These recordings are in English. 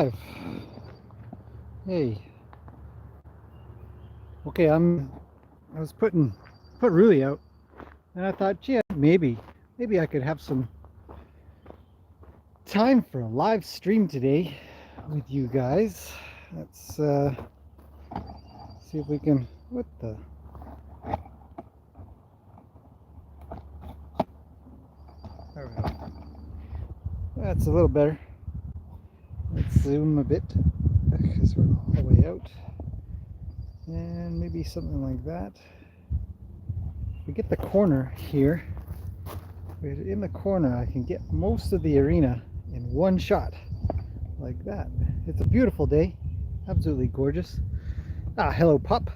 live. Hey. Okay, I was put Ruli out, and I thought, gee, maybe I could have some time for a live stream today with you guys. Let's see if we can. What the? There we go. That's a little better. Let's zoom a bit because we're all the way out, and maybe something like that. We get the corner here. In the corner, I can get most of the arena in one shot, like that. It's a beautiful day, absolutely gorgeous. Hello, pup.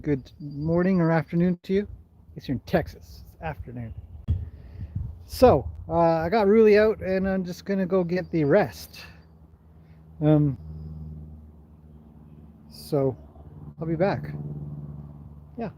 Good morning or afternoon to you. I guess you're in Texas. It's afternoon. So I got Ruli out, and I'm just gonna go get the rest. So I'll be back. Yeah.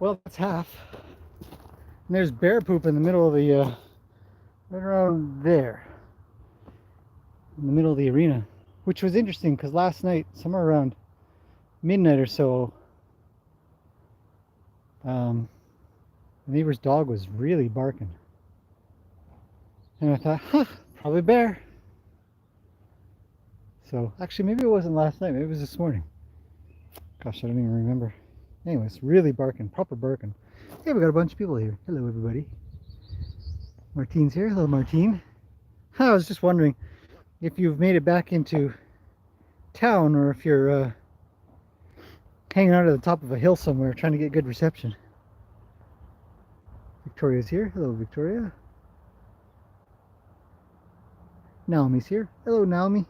Well, that's half. And there's bear poop in the middle of the, right around there, in the middle of the arena, which was interesting because last night, somewhere around midnight or so, the neighbor's dog was really barking. And I thought, huh, probably bear. So actually, maybe it wasn't last night, maybe it was this morning. Gosh, I don't even remember. Anyways, really barking, proper barking. Hey, we got a bunch of people here. Hello, everybody. Martine's here. Hello, Martine. I was just wondering if you've made it back into town or if you're hanging out at the top of a hill somewhere trying to get good reception. Victoria's here. Hello, Victoria. Naomi's here. Hello, Naomi.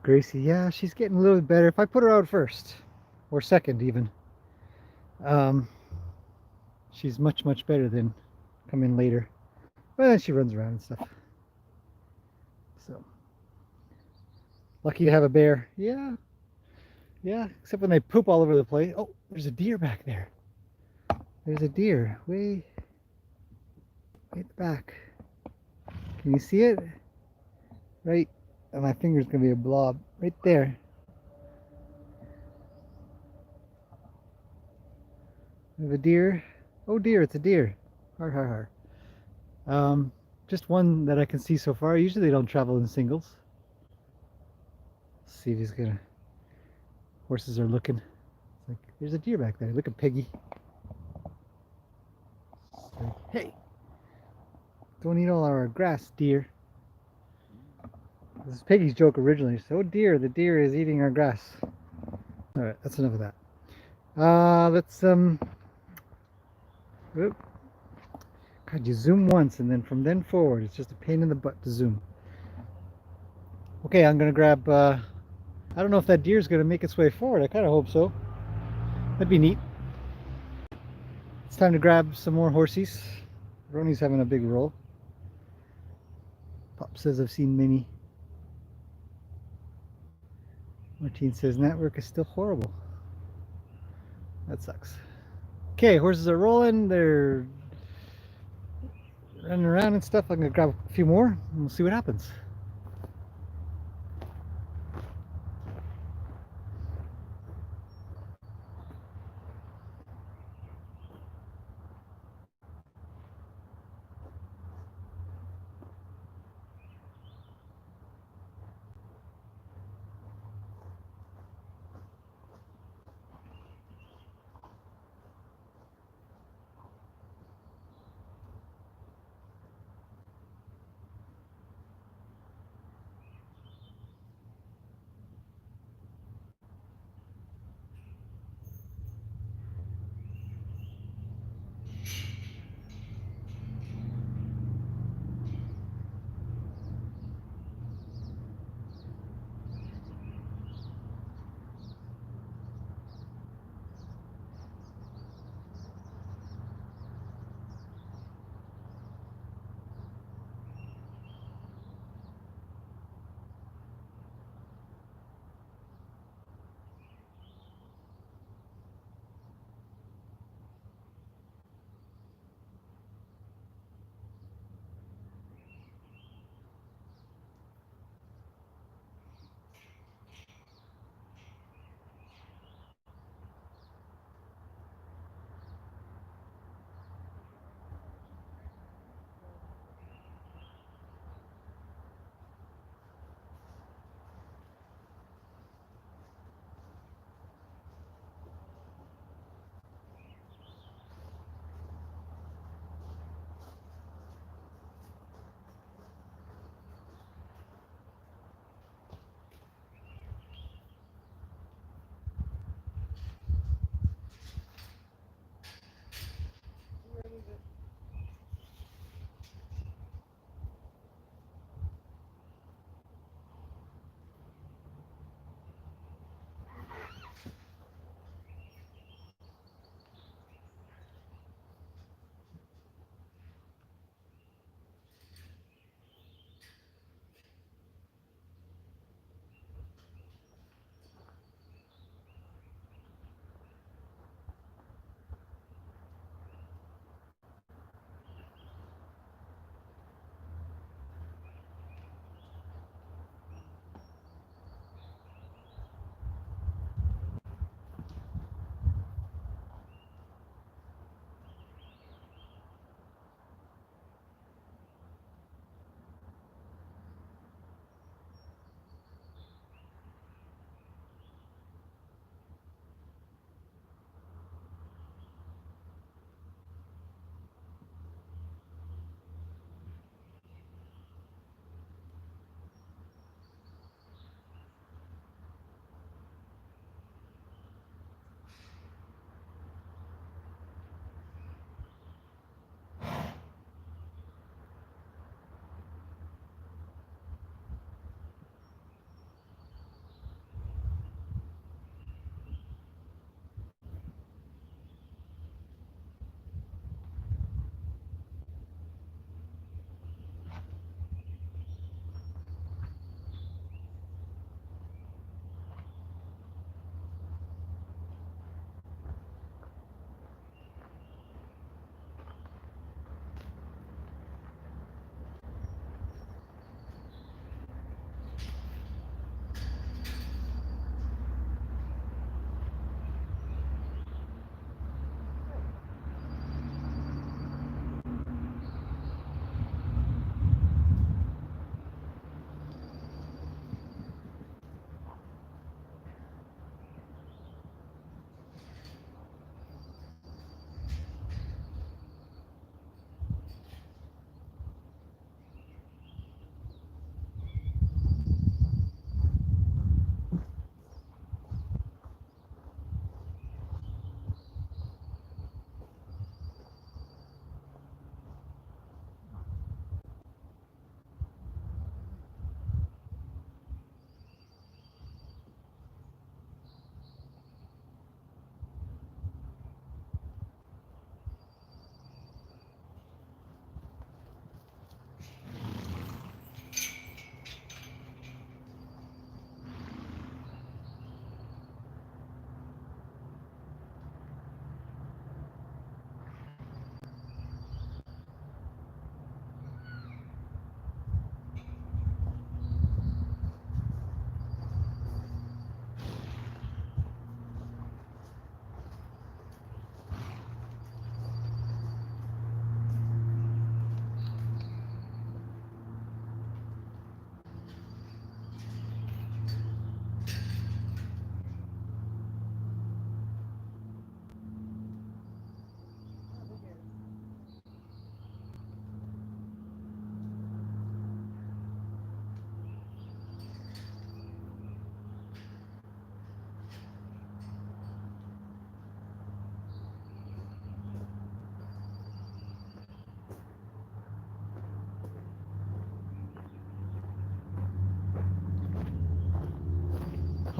Gracie, yeah, she's getting a little bit better. If I put her out first, or second even, she's much, much better than come in later. But then she runs around and stuff. So, lucky to have a bear. Yeah, yeah, except when they poop all over the place. Oh, there's a deer back there. There's a deer way at the back. Can you see it? Right, and my finger's gonna be a blob right there. We have a deer. Oh dear, it's a deer. Har har har. Just one that I can see so far. Usually they don't travel in singles. Let's see if he's gonna. Horses are looking. It's like, there's a deer back there. Look at Piggy. Like, hey, don't eat all our grass, deer. This is Piggy's joke originally. So, oh dear, the deer is eating our grass. All right, that's enough of that. Let's Whoop. God, you zoom once, and then from then forward, it's just a pain in the butt to zoom. Okay, I'm gonna grab. I don't know if that deer is gonna make its way forward. I kind of hope so. That'd be neat. It's time to grab some more horsies. Ronnie's having a big roll. Pop says I've seen many. Martine says network is still horrible. That sucks. Okay, horses are rolling. They're running around and stuff. I'm gonna grab a few more and we'll see what happens.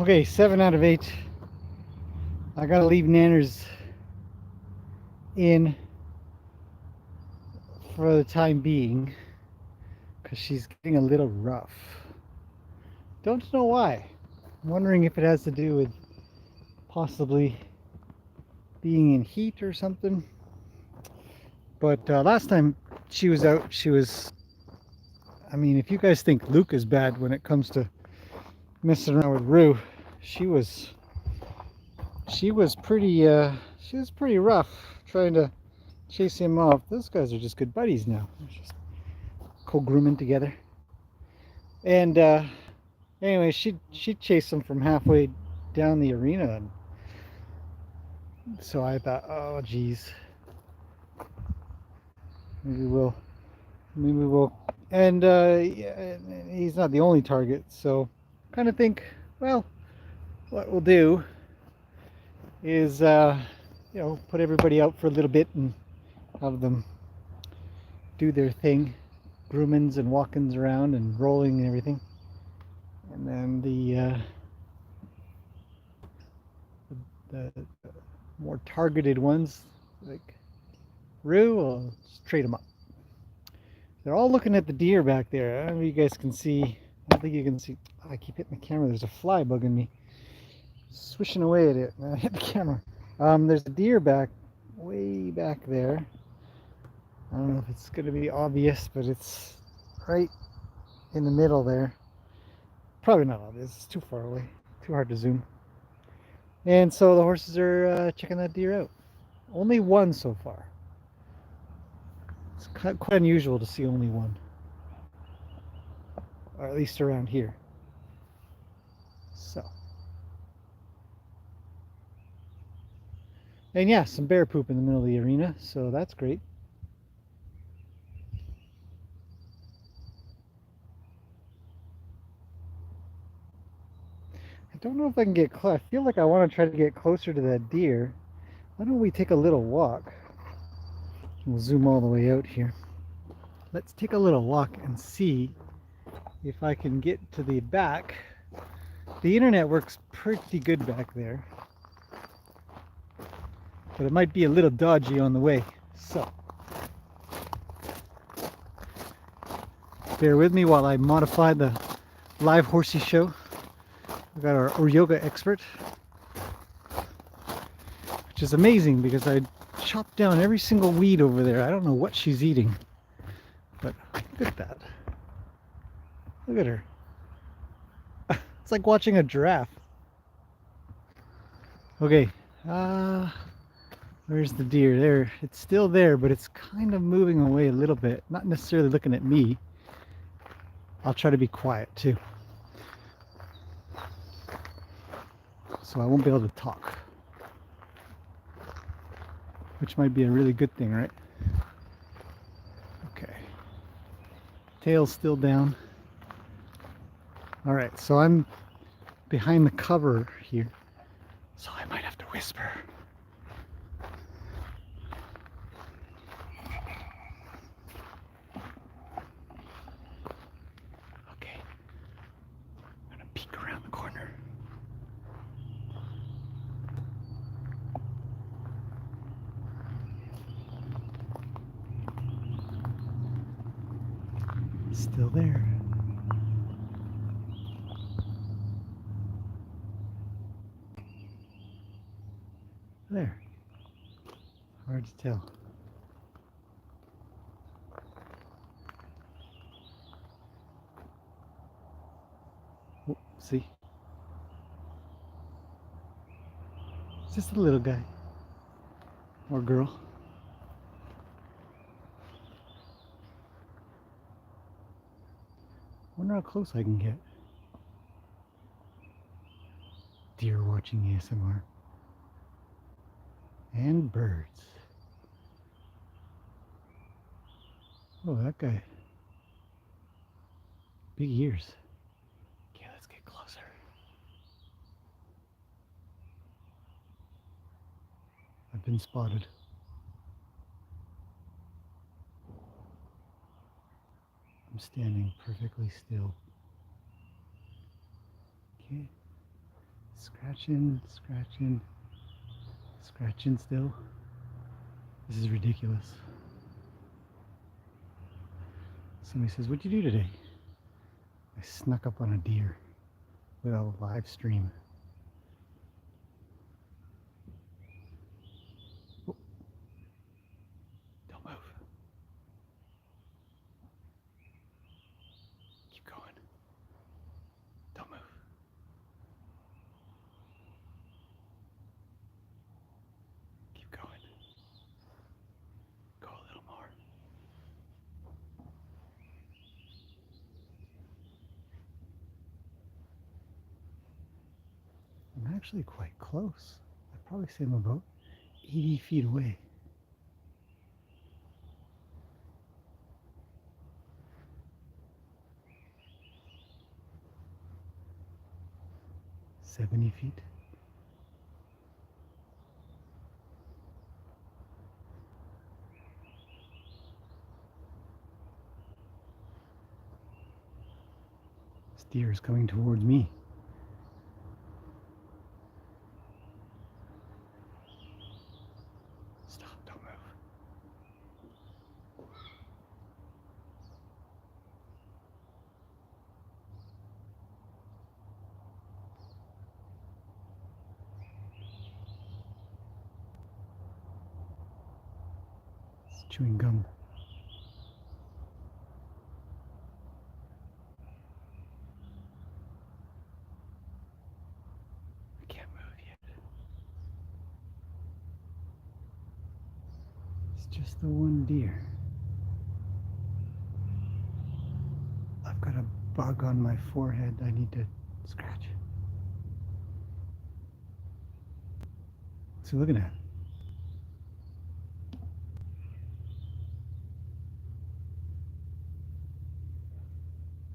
Okay, 7 out of 8. I gotta leave Nanners in for the time being because she's getting a little rough. Don't know why. I'm wondering if it has to do with possibly being in heat or something. But last time she was out, she was, I mean, if you guys think Luke is bad when it comes to messing around with Rue, she was pretty rough trying to chase him off. Those guys are just good buddies now. They're just co-grooming together. And anyway, she chased him from halfway down the arena. And so I thought, oh geez, maybe we'll. And yeah, he's not the only target. So kind of think, well, what we'll do is you know, put everybody out for a little bit and have them do their thing, groomings and walkings around and rolling and everything. And then the more targeted ones, like Rue, will just trade them up. They're all looking at the deer back there. I don't know if you guys can see. I don't think you can see. Oh, I keep hitting the camera. There's a fly bugging me. Swishing away at it. And I hit the camera. There's a deer way back there. I don't know if it's going to be obvious, but it's right in the middle there. Probably not obvious. It's too far away. Too hard to zoom. And so the horses are checking that deer out. Only one so far. It's quite unusual to see only one. Or at least around here. So. And yeah, some bear poop in the middle of the arena, so that's great. I don't know if I can get close. I feel like I want to try to get closer to that deer. Why don't we take a little walk? We'll zoom all the way out here. Let's take a little walk and see if I can get to the back. The internet works pretty good back there, but it might be a little dodgy on the way. So bear with me while I modify the live Horsey show. We've got our yoga expert, which is amazing because I chopped down every single weed over there. I don't know what she's eating, but look at that. Look at her. It's like watching a giraffe. Okay, where's the deer? There, it's still there, but it's kind of moving away a little bit. Not necessarily looking at me. I'll try to be quiet too, so I won't be able to talk, which might be a really good thing, right? Okay, tail's still down. All right, so I'm behind the cover here, so I might have to whisper. Okay, I'm gonna peek around the corner. Still there. There. Hard to tell. Oh, see? It's just a little guy. Or girl. Wonder how close I can get. Deer watching ASMR. And birds. Oh, that guy. Big ears. Okay, let's get closer. I've been spotted. I'm standing perfectly still. Okay. Scratching, scratching, scratching still. This is ridiculous. Somebody says, "What'd you do today?" I snuck up on a deer with a live stream. Oh, don't move. Keep going. Don't move. Keep going. Go a little more. I'm actually quite close. I'd probably say I'm about 80 feet away. "70 feet. This deer is coming towards me. Stop, don't move. It's chewing gum. I can't move yet. It's just the one deer. I've got a bug on my forehead I need to scratch. What's he looking at?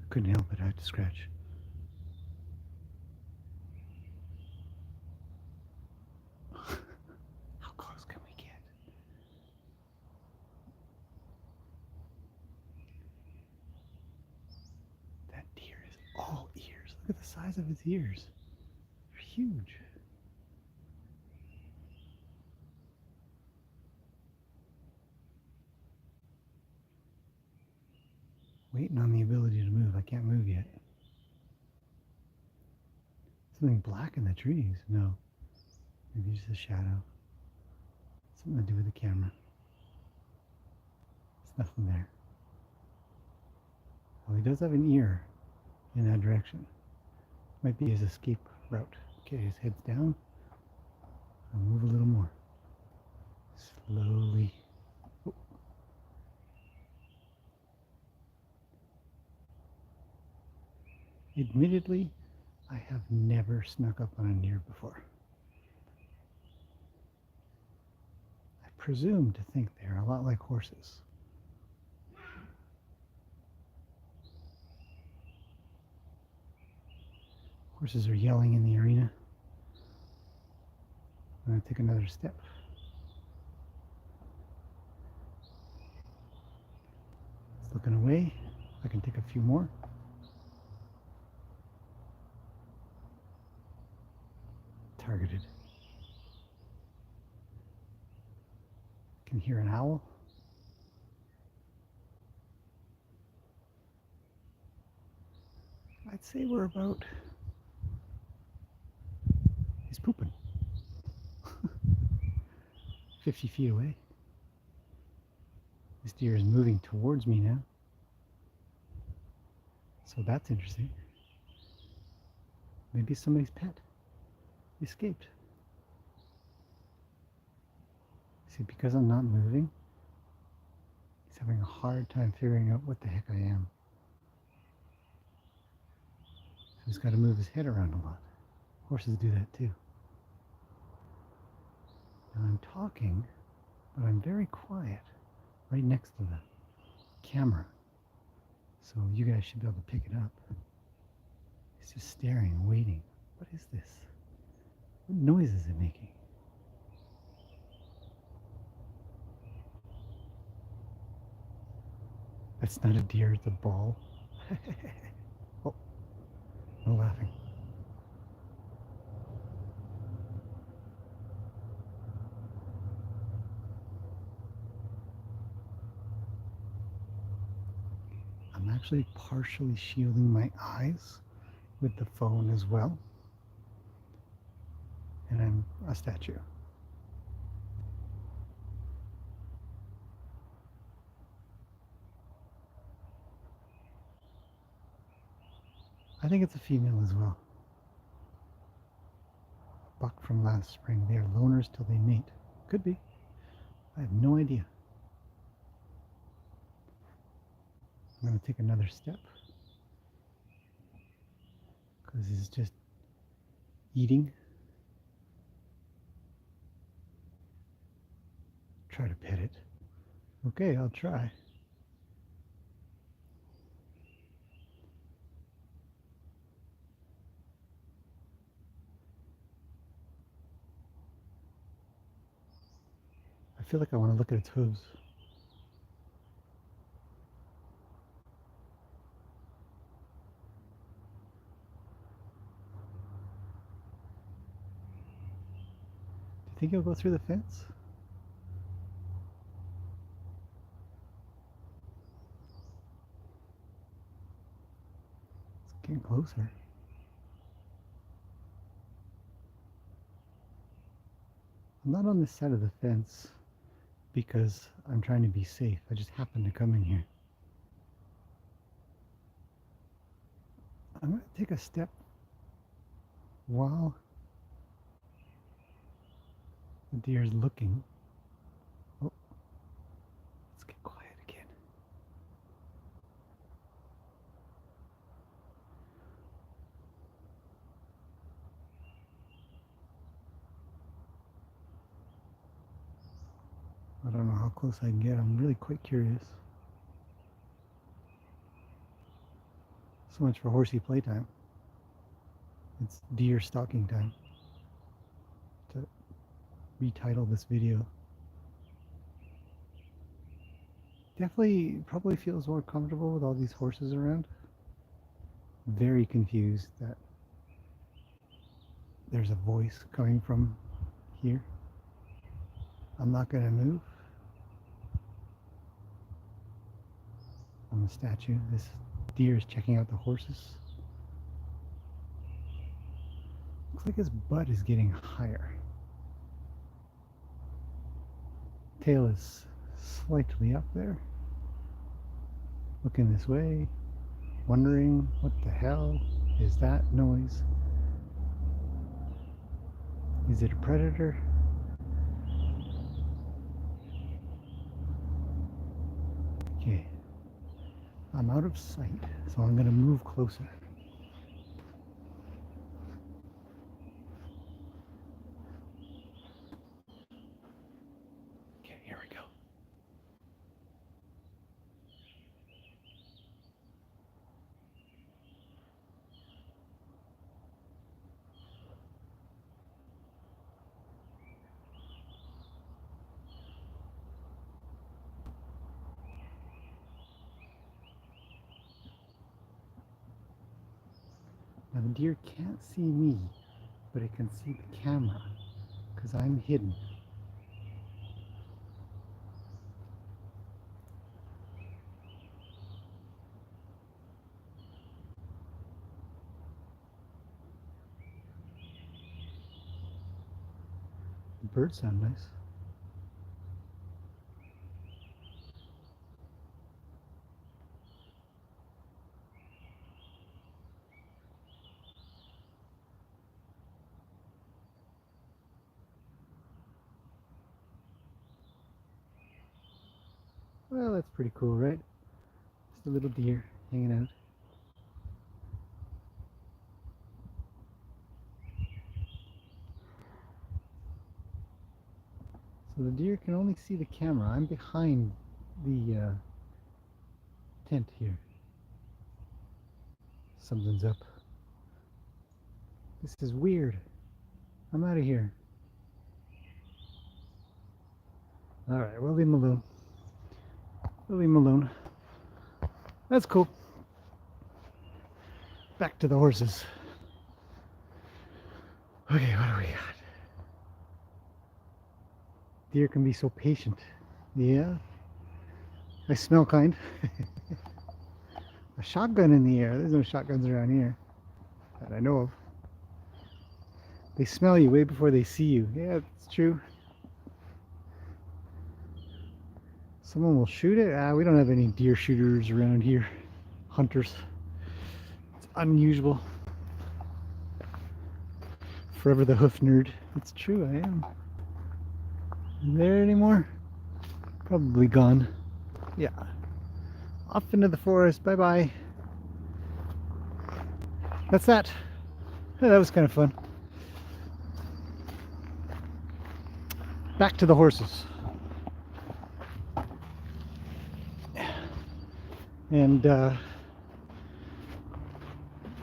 I couldn't help it, I had to scratch. How close can we get? That deer is all ears. Look at the size of his ears. They're huge. Waiting on the ability to move. I can't move yet. Something black in the trees? No. Maybe just a shadow. Something to do with the camera. There's nothing there. Well, he does have an ear in that direction. Might be his escape route. Okay, his head's down. I'll move a little more. Slowly. Oh. Admittedly, I have never snuck up on a deer before. I presume to think they're a lot like horses. Horses are yelling in the arena. I'm going to take another step. It's looking away. I can take a few more. Targeted. Can hear an owl. I'd say we're about... He's pooping. 50 feet away. This deer is moving towards me now. So that's interesting. Maybe somebody's pet escaped. See, because I'm not moving, he's having a hard time figuring out what the heck I am. So he's got to move his head around a lot. Horses do that too. Now I'm talking, but I'm very quiet, right next to the camera. So you guys should be able to pick it up. He's just staring, waiting. What is this? What noise is it making? That's not a deer, it's a ball. Oh, no laughing. actually partially shielding my eyes with the phone as well. And I'm a statue. I think it's a female as well. Buck from last spring. They are loners till they mate. Could be. I have no idea. I'm going to take another step because he's just eating. Try to pet it. Okay, I'll try. I feel like I want to look at its hooves. Do you think he'll go through the fence? It's getting closer. I'm not on this side of the fence because I'm trying to be safe. I just happened to come in here. I'm going to take a step while the deer is looking. Oh, let's get quiet again. I don't know how close I can get. I'm really quite curious. So much for Horsey Playtime. It's deer stalking time. To retitle this video. Definitely probably feels more comfortable with all these horses around. Very confused that there's a voice coming from here. I'm not going to move. I'm a statue. This deer is checking out the horses. Looks like his butt is getting higher. Tail is slightly up there. Looking this way, wondering what the hell is that noise? Is it a predator? Okay, I'm out of sight, so I'm going to move closer. Okay, here we go. Now the deer can't see me, but it can see the camera because I'm hidden. The birds sound nice. Well, that's pretty cool, right? Just a little deer hanging out. So the deer can only see the camera. I'm behind the tent here. Something's up. This is weird. I'm out of here. Alright, we'll leave him alone. We'll leave him alone. That's cool. Back to the horses. Okay, what do we got? Deer can be so patient. Yeah. I smell kind. a shotgun in the air. There's no shotguns around here that I know of. They smell you way before they see you. Yeah, it's true. Someone will shoot it. We don't have any deer shooters around here. Hunters. It's unusual. Forever the hoof nerd. It's true, I am. There anymore? Probably gone. Yeah. Off into the forest. Bye bye. That's that. Yeah, that was kind of fun. Back to the horses. And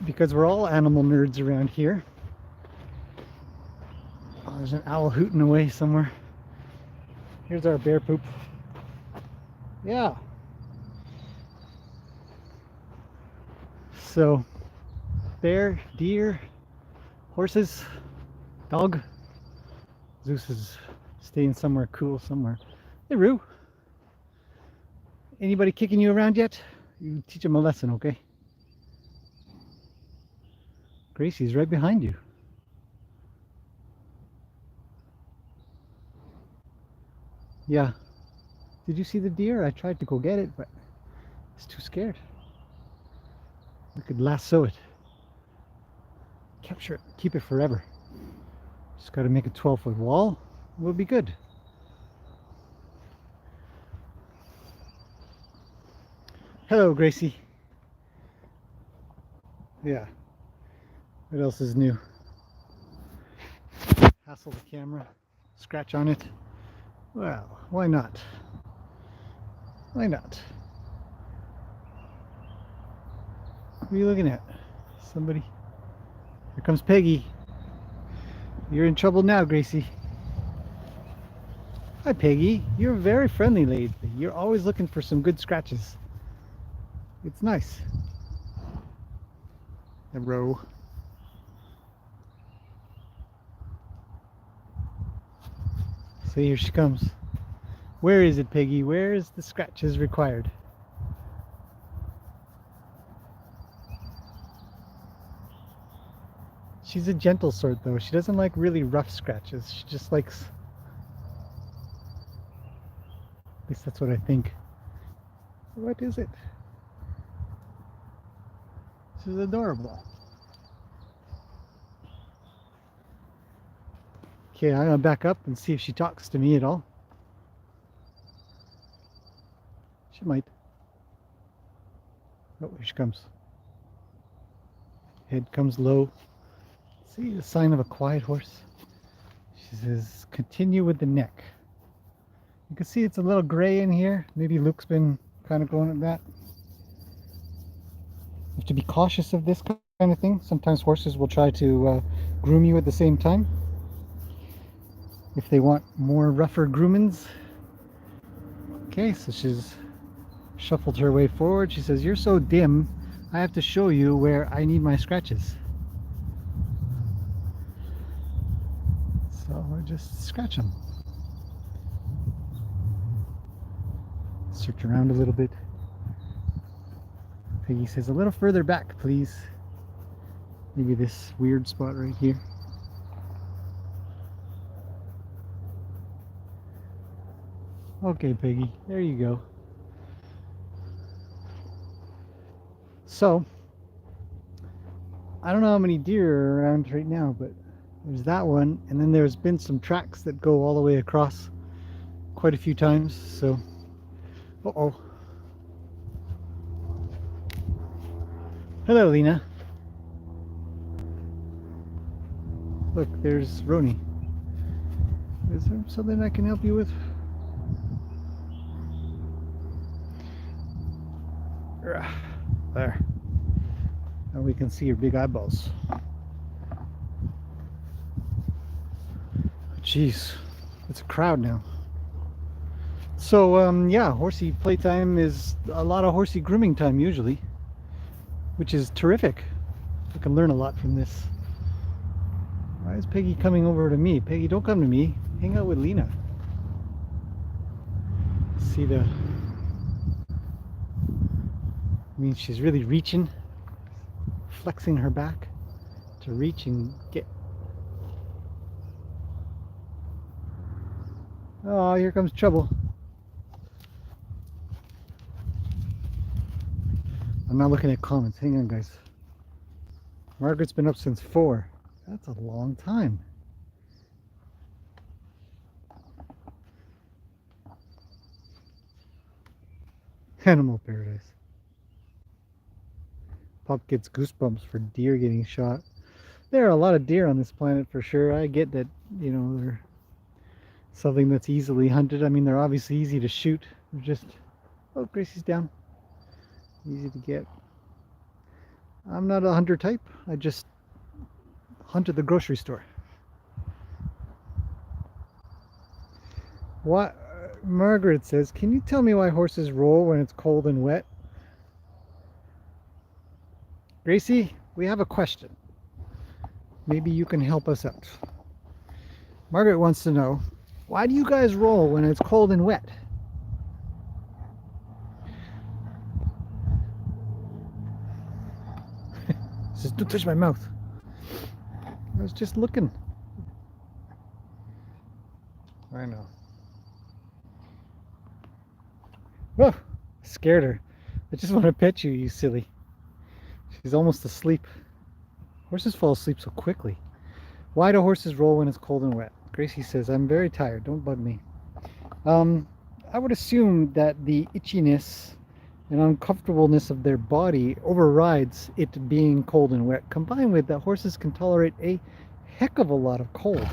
because we're all animal nerds around here. Oh, there's an owl hooting away somewhere. Here's our bear poop. Yeah. So, bear, deer, horses, dog. Zeus is staying somewhere cool somewhere. Hey, Roo. Anybody kicking you around yet? You teach him a lesson, okay? Gracie's right behind you. Yeah. Did you see the deer? I tried to go get it, but it's too scared. We could lasso it. Capture it. Keep it forever. Just got to make a 12-foot wall. We'll be good. Hello, Gracie. Yeah. What else is new? Hassle the camera. Scratch on it. Well, why not? Why not? What are you looking at? Somebody? Here comes Peggy. You're in trouble now, Gracie. Hi, Peggy. You're very friendly lately. You're always looking for some good scratches. It's nice. A row. So here she comes. Where is it, Peggy? Where is the scratches required? She's a gentle sort, though. She doesn't like really rough scratches. She just likes... At least that's what I think. What is it? This is adorable. Okay, I'm gonna back up and see if she talks to me at all. She might. Oh, here she comes. Head comes low. See the sign of a quiet horse? She says, continue with the neck. You can see it's a little gray in here. Maybe Luke's been kind of going at that. You have to be cautious of this kind of thing. Sometimes horses will try to groom you at the same time. If they want more rougher groomings. Okay, so she's shuffled her way forward. She says, you're so dim, I have to show you where I need my scratches. So I just scratch them. Search around a little bit. Peggy says, a little further back, please. Maybe this weird spot right here. Okay, Peggy, there you go. So, I don't know how many deer are around right now, but there's that one, and then there's been some tracks that go all the way across quite a few times, so... Uh-oh. Hello, Lena. Look, there's Roni. Is there something I can help you with? There. Now we can see your big eyeballs. Jeez, it's a crowd now. So, yeah, Horsey playtime is a lot of Horsey grooming time usually, which is terrific. I can learn a lot from this. Why is Peggy coming over to me? Peggy, don't come to me. Hang out with Lena. See the... I mean, she's really reaching, flexing her back to reach and get. Oh, here comes trouble. I'm not looking at comments. Hang on, guys. Margaret's been up since 4. That's a long time. Animal paradise. Pop gets goosebumps for deer getting shot. There are a lot of deer on this planet for sure. I get that, you know, they're something that's easily hunted. I mean, they're obviously easy to shoot. They're just, oh, Gracie's down. Easy to get. I'm not a hunter type. I just hunt at the grocery store. What? Margaret says, can you tell me why horses roll when it's cold and wet? Gracie, we have a question. Maybe you can help us out. Margaret wants to know, why do you guys roll when it's cold and wet? Says, don't touch my mouth. I was just looking. I know. Oh, scared her. I just want to pet you, you silly. She's almost asleep. Horses fall asleep so quickly. Why do horses roll when it's cold and wet? Gracie says, I'm very tired. Don't bug me. I would assume that the itchiness and uncomfortableness of their body overrides it being cold and wet, combined with that horses can tolerate a heck of a lot of cold.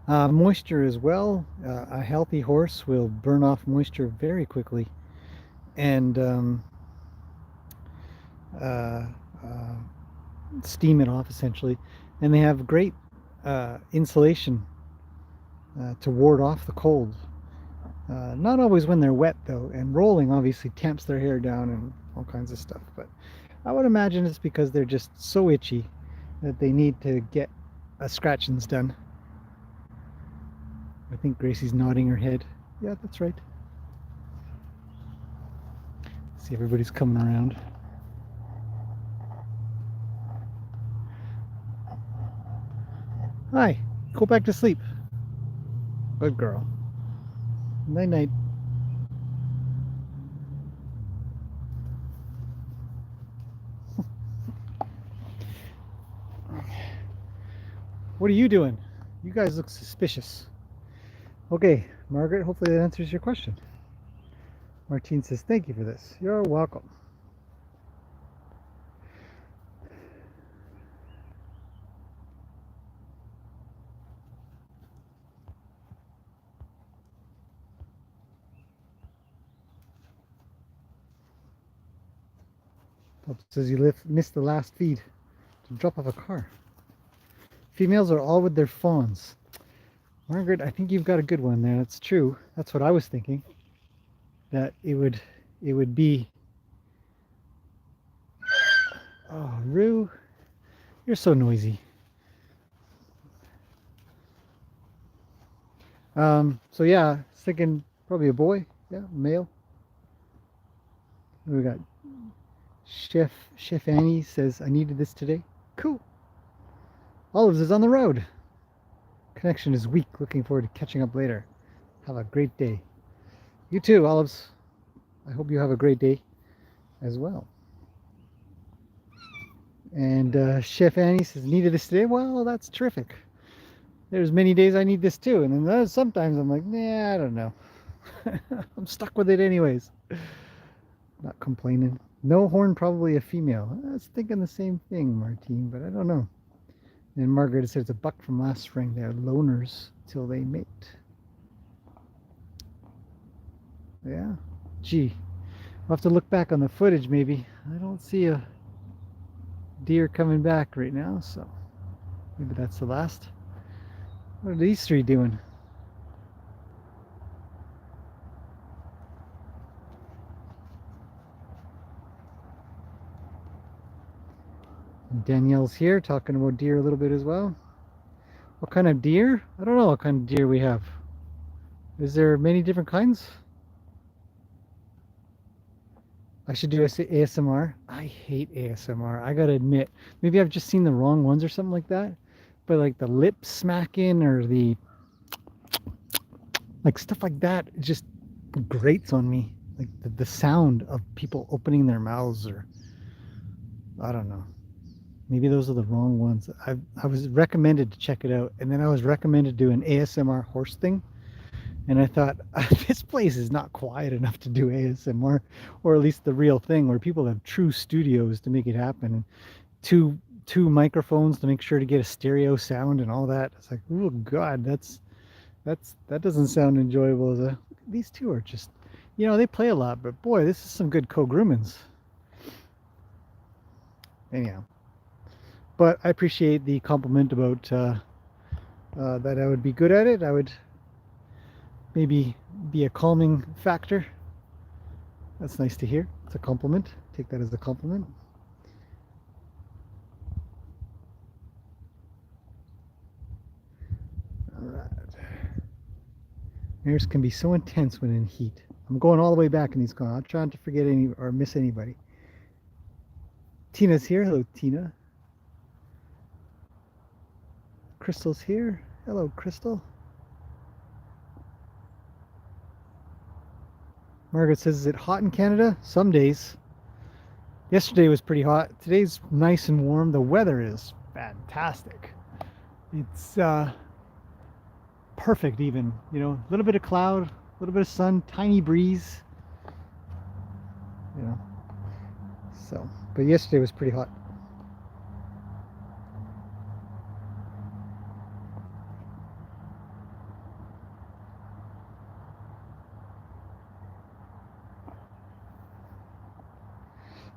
Moisture as well. A healthy horse will burn off moisture very quickly and steam it off essentially, and they have great insulation to ward off the cold. Not always when they're wet though, and rolling obviously tamps their hair down and all kinds of stuff, but I would imagine it's because they're just so itchy that they need to get scratchings done. I think Gracie's nodding her head. Yeah, that's right. See, everybody's coming around. Hi, go back to sleep. Good girl. Night night. What are you doing? You guys look suspicious. Okay, Margaret, hopefully that answers your question. Martine says, thank you for this. You're welcome. Pop says you missed the last feed to drop off a car. Females are all with their fawns. Margaret, I think you've got a good one there. That's true. That's what I was thinking. That it would be. Oh, Rue, you're so noisy. So yeah, thinking probably a boy. Yeah, male. We got Chef Annie says, I needed this today. Cool. Olives is on the road. Connection is weak. Looking forward to catching up later. Have a great day. You too, Olives. I hope you have a great day as well. And Chef Annie says, needed this today. Well, that's terrific. There's many days I need this too. And then sometimes I'm like, nah, I don't know. I'm stuck with it anyways. Not complaining. No horn, probably a female. I was thinking the same thing, Martine, but I don't know. And Margaret says it's a buck from last spring. They're loners till they mate. Yeah. Gee. We'll have to look back on the footage maybe. I don't see a deer coming back right now, so maybe that's the last. What are these three doing? Danielle's here talking about deer a little bit as well. What kind of deer? I don't know what kind of deer we have. Is there many different kinds? I should do ASMR. I hate ASMR. I gotta admit, maybe I've just seen the wrong ones or something like that. But like the lip smacking or the like stuff like that, it just grates on me. Like the sound of people opening their mouths, or I don't know. Maybe those are the wrong ones. I was recommended to check it out, and then I was recommended to do an ASMR horse thing. And I thought, this place is not quiet enough to do ASMR, or at least the real thing, where people have true studios to make it happen, and two microphones to make sure to get a stereo sound and all that. It's like, oh God, that doesn't sound enjoyable. These two are just, they play a lot, but boy, this is some good co-groomings. Anyhow, but I appreciate the compliment about that I would be good at it. I would maybe be a calming factor. That's nice to hear. It's a compliment. Take that as a compliment. All right. Mares can be so intense when in heat. I'm going all the way back in these corners. I'm trying to forget any or miss anybody. Tina's here. Hello, Tina. Crystal's here. Hello, Crystal. Margaret says, is it hot in Canada? Some days. Yesterday was pretty hot. Today's nice and warm. The weather is fantastic. It's perfect even. A little bit of cloud, a little bit of sun, tiny breeze. So, but yesterday was pretty hot.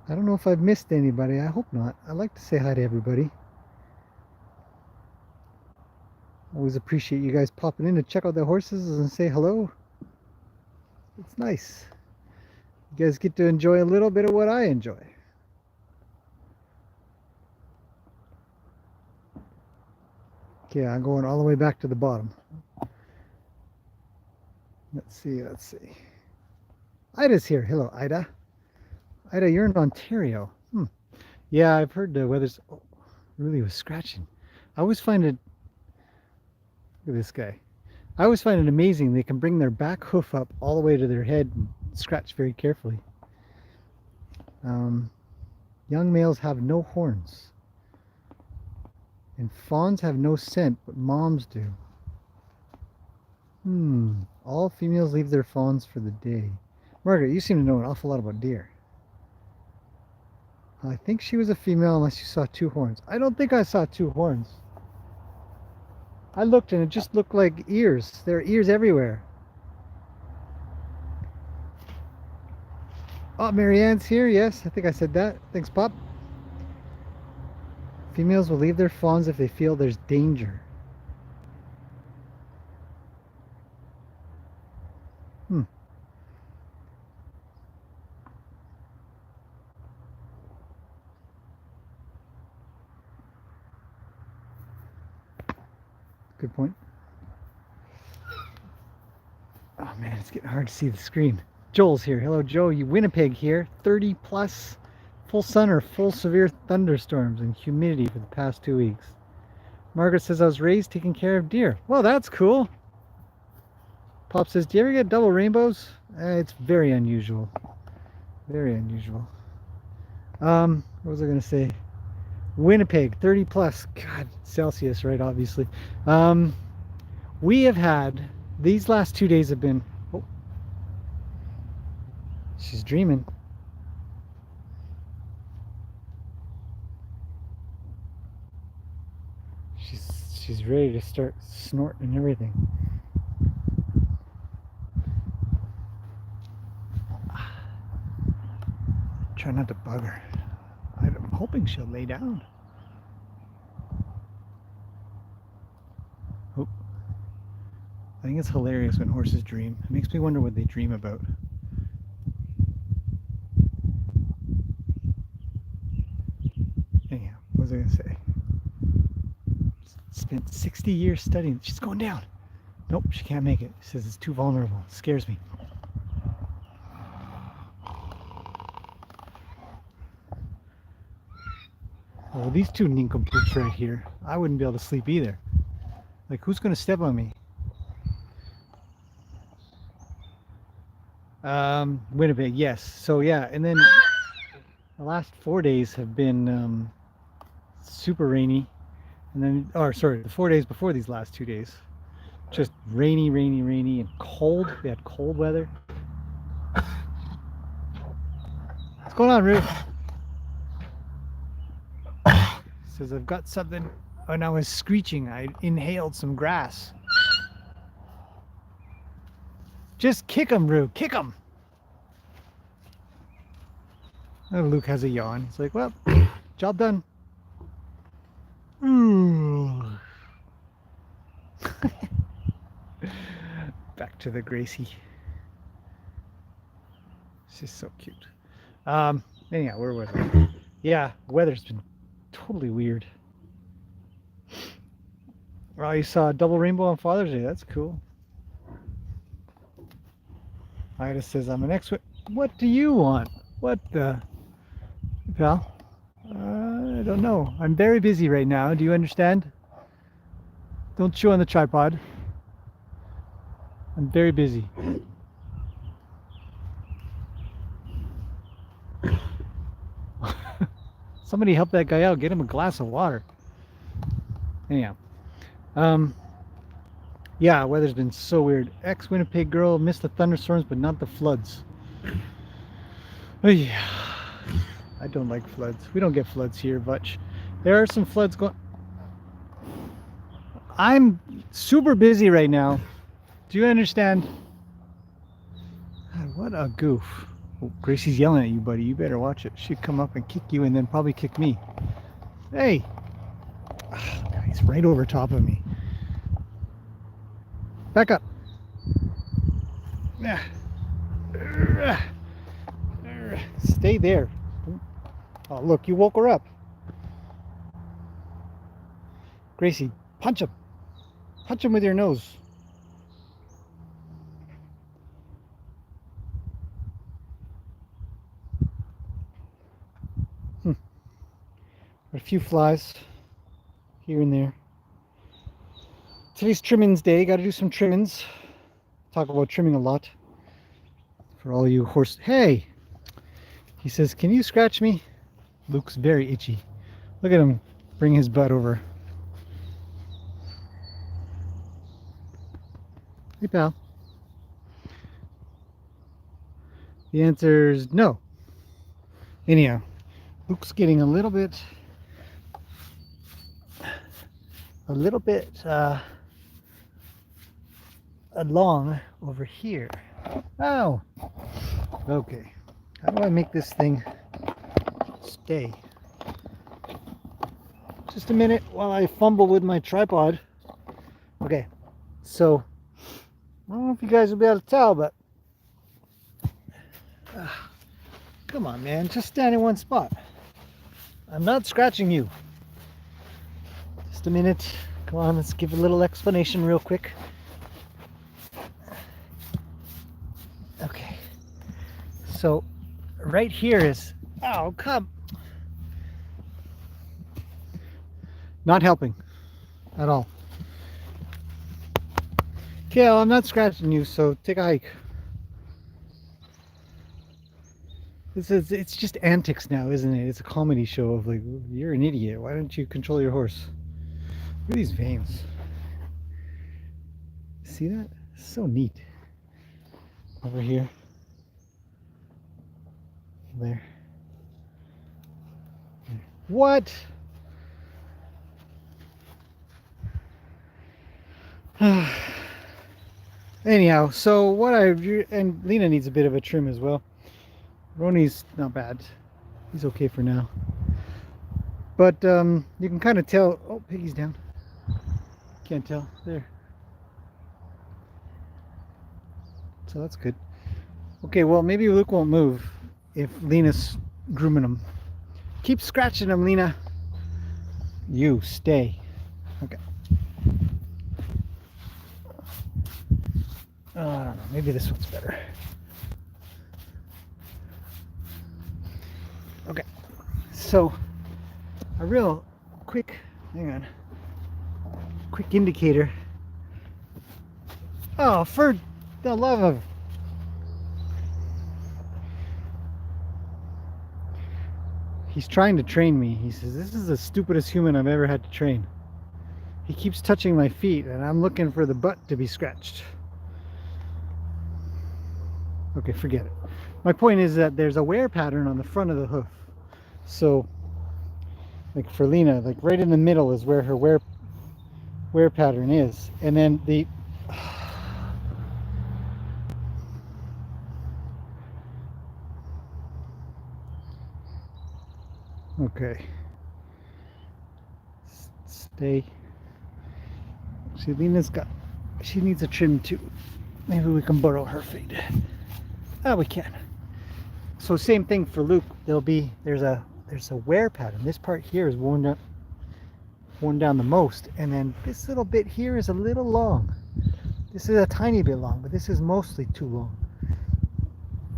I don't know if I've missed anybody. I hope not. I like to say hi to everybody. Always appreciate you guys popping in to check out the horses and say hello. It's nice. You guys get to enjoy a little bit of what I enjoy. Okay, I'm going all the way back to the bottom. Let's see. Ida's here. Hello, Ida. Ida, you're in Ontario. Yeah, I've heard the weather's really was scratching. I always find it. Look at this guy. I always find it amazing. They can bring their back hoof up all the way to their head and scratch very carefully. Young males have no horns. And fawns have no scent, but moms do. All females leave their fawns for the day. Margaret, you seem to know an awful lot about deer. I think she was a female unless you saw two horns. I don't think I saw two horns. I looked and it just looked like ears. There are ears everywhere. Oh, Marianne's here. Yes, I think I said that. Thanks, Pop. Females will leave their fawns if they feel there's danger. Good point. Oh man, it's getting hard to see the screen. Joel's here. Hello, Joe. You Winnipeg here. 30 plus full sun or full severe thunderstorms and humidity for the past 2 weeks. Margaret says I was raised taking care of deer. Well, that's cool. Pop says, do you ever get double rainbows? It's very unusual. Very unusual. What was I going to say? Winnipeg, 30 plus. God, Celsius, right? Obviously. We have had, these last 2 days have been, oh, she's dreaming. She's ready to start snorting and everything. Try not to bug her. I'm hoping she'll lay down. Oh. I think it's hilarious when horses dream. It makes me wonder what they dream about. Anyhow, what was I going to say? Spent 60 years studying. She's going down. Nope, she can't make it. She says it's too vulnerable. It scares me. Oh, these two nincompoops right here. I wouldn't be able to sleep either. Like, who's going to step on me? Winnipeg, yes. So yeah, and then the last 4 days have been super rainy, and then, or sorry, the 4 days before these last 2 days, just rainy, rainy, rainy, and cold. We had cold weather. What's going on, Ruth? Says I've got something. When I was screeching, I inhaled some grass. Just kick him, Rue. Kick him. Oh, Luke has a yawn. He's like, well, job done. Ooh. Back to the Gracie. She's so cute. Anyhow, where was I? Yeah, weather's been totally weird. Oh, you saw a double rainbow on Father's Day. That's cool. Ida says, I'm an expert. What do you want? What the? Pal? I don't know. I'm very busy right now. Do you understand? Don't chew on the tripod. I'm very busy. Somebody help that guy out. Get him a glass of water. Anyhow. Yeah, weather's been so weird. Ex-Winnipeg girl missed the thunderstorms, but not the floods. Oh, yeah. I don't like floods. We don't get floods here much. There are some floods going. I'm super busy right now. Do you understand? God, what a goof. Oh, Gracie's yelling at you, buddy. You better watch it. She'd come up and kick you and then probably kick me. Hey. Oh, God, he's right over top of me. Back up. Stay there. Oh, look, you woke her up. Gracie, punch him. Punch him with your nose. A few flies here and there. Today's trimmings day. Got to do some trimmings. Talk about trimming a lot. For all you horse... Hey! He says, can you scratch me? Luke's very itchy. Look at him bring his butt over. Hey, pal. The answer is no. Anyhow, Luke's getting a little bit along over here. Oh, okay. How do I make this thing stay? Just a minute while I fumble with my tripod. Okay, so I don't know if you guys will be able to tell, but come on, man, just stand in one spot. I'm not scratching you. Just a minute. Come on, let's give a little explanation real quick. Okay, so right here is, oh, come. Not helping at all. Kale, I'm not scratching you, so take a hike. It's just antics now, isn't it? It's a comedy show of like, you're an idiot. Why don't you control your horse? Look at these veins. See that? It's so neat. Over here. There. What? Anyhow, so what and Lena needs a bit of a trim as well. Roni's not bad. He's okay for now. But you can kind of tell. Oh, Piggy's down. Can't tell. There. So that's good. Okay, well, maybe Luke won't move if Lena's grooming him. Keep scratching him, Lena. You stay. Okay. I don't know. Maybe this one's better. Okay. So I a real quick, hang on, quick indicator. Oh, for the love of... He's trying to train me. He says, this is the stupidest human I've ever had to train. He keeps touching my feet and I'm looking for the butt to be scratched. Okay, forget it. My point is that there's a wear pattern on the front of the hoof. So, like for Lena, like right in the middle is where her wear pattern is. And then the... Okay. Stay. See, Lena's got... She needs a trim too. Maybe we can borrow her feet. Ah, we can. So same thing for Luke. There's a wear pattern. This part here is worn down the most, and then this little bit here is a little long. This is a tiny bit long, but this is mostly too long.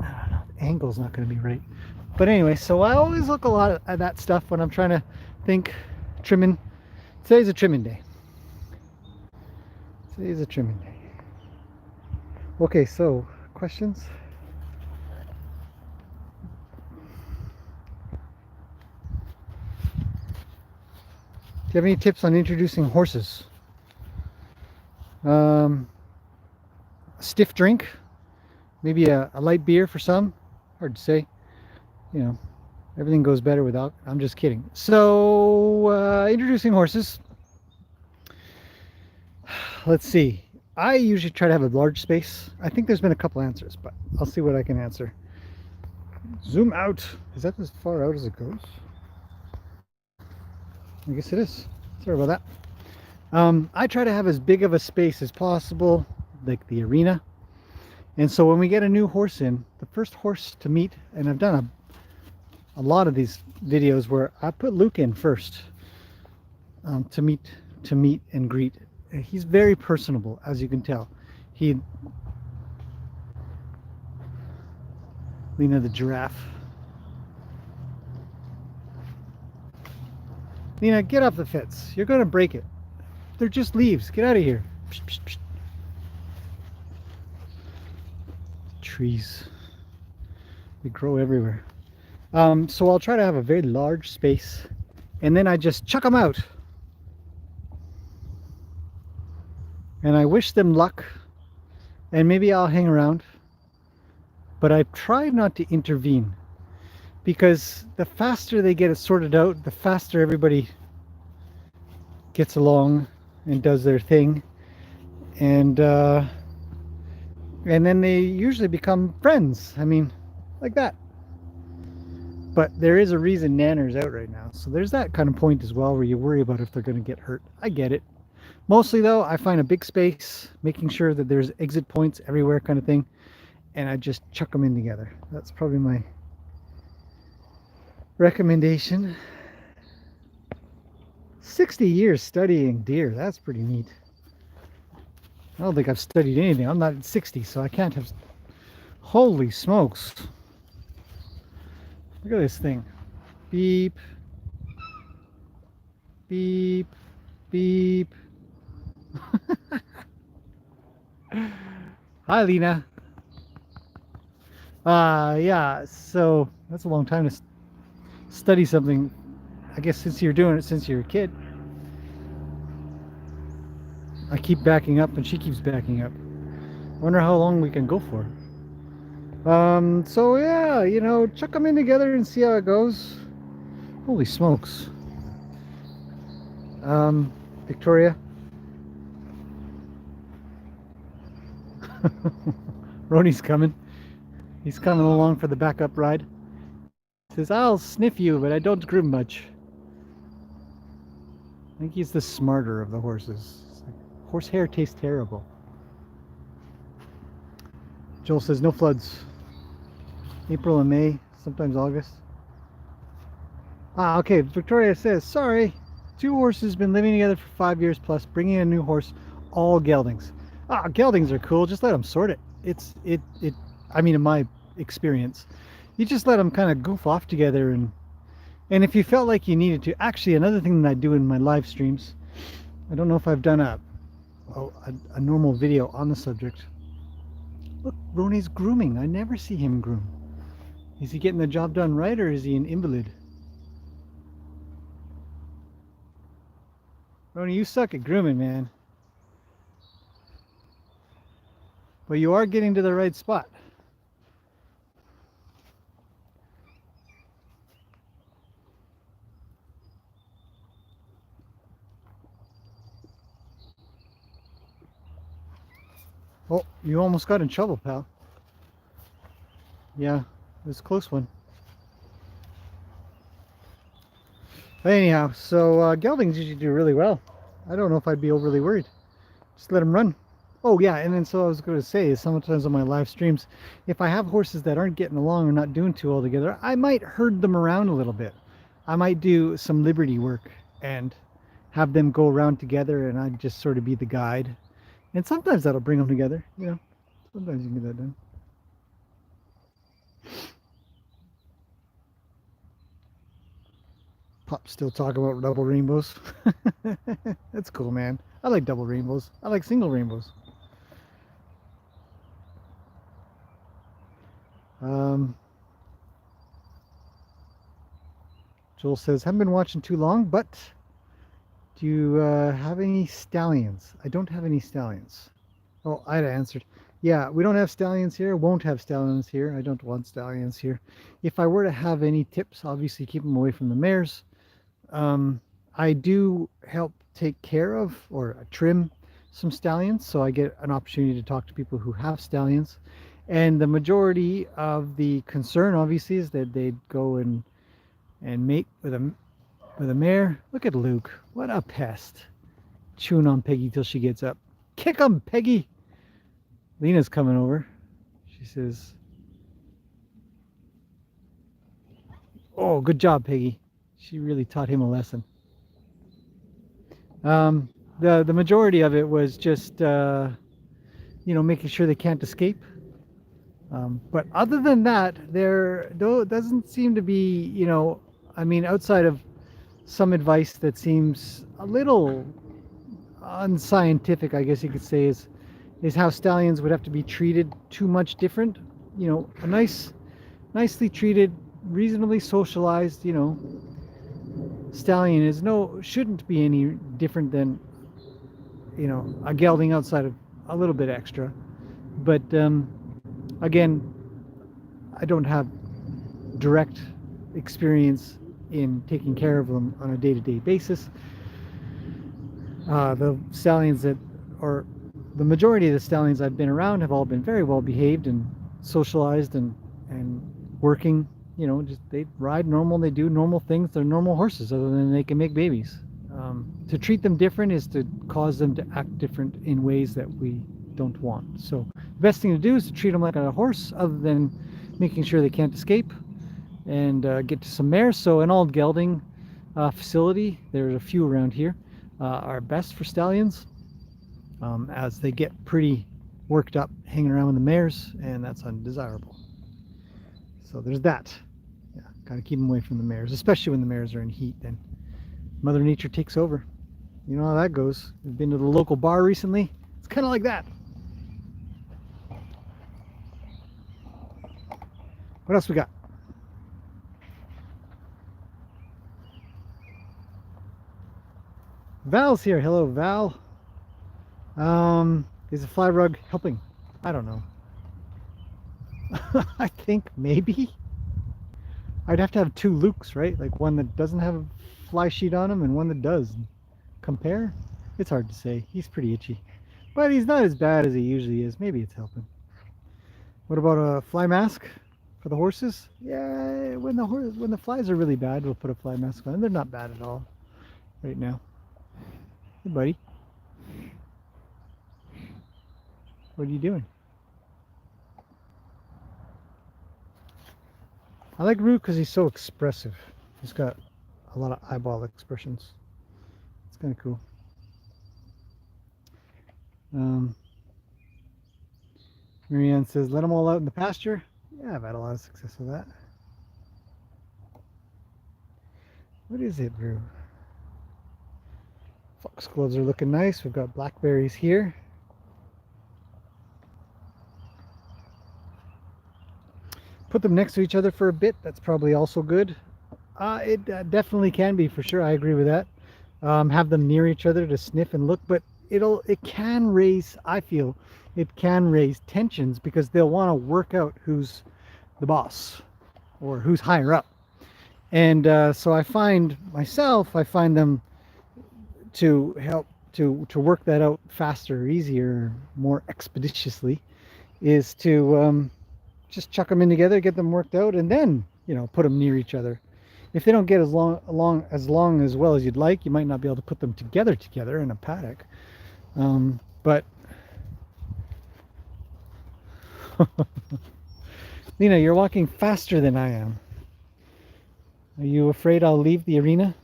I don't know. The angle's not going to be right. But anyway, so I always look a lot at that stuff when I'm trying to think trimming. Today's a trimming day. Today's a trimming day. Okay, so questions? Do you have any tips on introducing horses? Stiff drink, maybe a light beer for some. Hard to say. You know, everything goes better without. I'm just kidding. So, introducing horses. Let's see. I usually try to have a large space. I think there's been a couple answers, but I'll see what I can answer. Zoom out. Is that as far out as it goes? I guess it is. Sorry about that. I try to have as big of a space as possible, like the arena. And so when we get a new horse in, the first horse to meet, and I've done a lot of these videos where I put Luke in first to meet and greet. He's very personable, as you can tell. Lena the giraffe. Lena, get off the fence. You're going to break it. They're just leaves. Get out of here. Psh, psh, psh. Trees. They grow everywhere. So I'll try to have a very large space, and then I just chuck them out. And I wish them luck, and maybe I'll hang around. But I try not to intervene, because the faster they get it sorted out, the faster everybody gets along and does their thing, and then they usually become friends. I mean, like that. But there is a reason Nanner's out right now, so there's that kind of point as well where you worry about if they're going to get hurt. I get it. Mostly though, I find a big space, making sure that there's exit points everywhere kind of thing, and I just chuck them in together. That's probably my recommendation. 60 years studying deer. That's pretty neat. I don't think I've studied anything. I'm not 60, so I can't have... Holy smokes. Look at this thing. Beep. Beep. Beep. Hi, Lena. Yeah, so that's a long time to study something. I guess since you're doing it since you're a kid. I keep backing up and she keeps backing up. I wonder how long we can go for. So yeah, you know, chuck them in together and see how it goes. Holy smokes. Victoria. Ronnie's coming. He's coming along for the backup ride. He says, I'll sniff you, but I don't groom much. I think he's the smarter of the horses. Horsehair tastes terrible. Joel says no floods. April and May, sometimes August. Okay. Victoria says, sorry, 2 horses been living together for 5 years plus, bringing in a new horse, all geldings. Geldings are cool. Just let them sort it. I mean, in my experience, you just let them kind of goof off together, and And if you felt like you needed to, actually, another thing that I do in my live streams, I don't know if I've done a normal video on the subject. Look, Ronnie's grooming. I never see him groom. Is he getting the job done right, or is he an invalid? Ronnie, you suck at grooming, man. But you are getting to the right spot. Oh, you almost got in trouble, pal. Yeah, it was a close one. But anyhow, so geldings usually do really well. I don't know if I'd be overly worried. Just let them run. Oh yeah, and then so I was going to say is sometimes on my live streams, if I have horses that aren't getting along or not doing too well together, I might herd them around a little bit. I might do some liberty work and have them go around together, and I'd just sort of be the guide. And sometimes that'll bring them together. You know, sometimes you can get that done. Pop still talking about double rainbows. That's cool, man. I like double rainbows. I like single rainbows. Um, Joel says, haven't been watching too long, but do you have any stallions? I don't have any stallions. Oh, I'd answered. Yeah, we don't have stallions here. Won't have stallions here. I don't want stallions here. If I were to have any tips, obviously keep them away from the mares. I do help take care of or trim some stallions, so I get an opportunity to talk to people who have stallions. And the majority of the concern, obviously, is that they'd go and mate with a mare. Look at Luke, what a pest! Chewing on Peggy till she gets up. Kick him, Peggy. Lena's coming over. She says, "Oh, good job, Peggy." She really taught him a lesson. The majority of it was just making sure they can't escape. But other than that, there doesn't seem to be, I mean, outside of some advice that seems a little unscientific, I guess you could say, is how stallions would have to be treated too much different. A nicely treated, reasonably socialized, stallion shouldn't be any different than, a gelding outside of a little bit extra. But again, I don't have direct experience in taking care of them on a day-to-day basis. The stallions or the majority of the stallions I've been around have all been very well behaved and socialized and working. Just they ride normal, they do normal things. They're normal horses, other than they can make babies. To treat them different is to cause them to act different in ways that we don't want. So the best thing to do is to treat them like a horse, other than making sure they can't escape, and get to some mares. So an old gelding facility, there's a few around here, are best for stallions, as they get pretty worked up hanging around with the mares, and that's undesirable. So there's that. Yeah, gotta keep them away from the mares, especially when the mares are in heat. Then Mother Nature takes over. You know how that goes. We've been to the local bar recently. It's kind of like that. What else we got? Val's here. Hello, Val. Is a fly rug helping? I don't know. I think maybe. I'd have to have two Lukes, right? Like one that doesn't have a fly sheet on him and one that does. Compare? It's hard to say. He's pretty itchy. But he's not as bad as he usually is. Maybe it's helping. What about a fly mask for the horses? Yeah, when the flies are really bad, we'll put a fly mask on. They're not bad at all right now. Hey, buddy. What are you doing? I like Root because he's so expressive. He's got a lot of eyeball expressions. It's kind of cool. Marianne says, let them all out in the pasture. Yeah, I've had a lot of success with that. What is it, Rue? Foxgloves are looking nice. We've got blackberries here. Put them next to each other for a bit. That's probably also good. It definitely can be, for sure. I agree with that. Have them near each other to sniff and look, but it can raise, I feel, it can raise tensions because they'll want to work out who's the boss or who's higher up. And so I find them to help to work that out faster, easier, more expeditiously, is to just chuck them in together, get them worked out, and then, you know, put them near each other. If they don't get as long as well as you'd like, you might not be able to put them together in a paddock. But Lena, you're walking faster than I am. Are you afraid I'll leave the arena?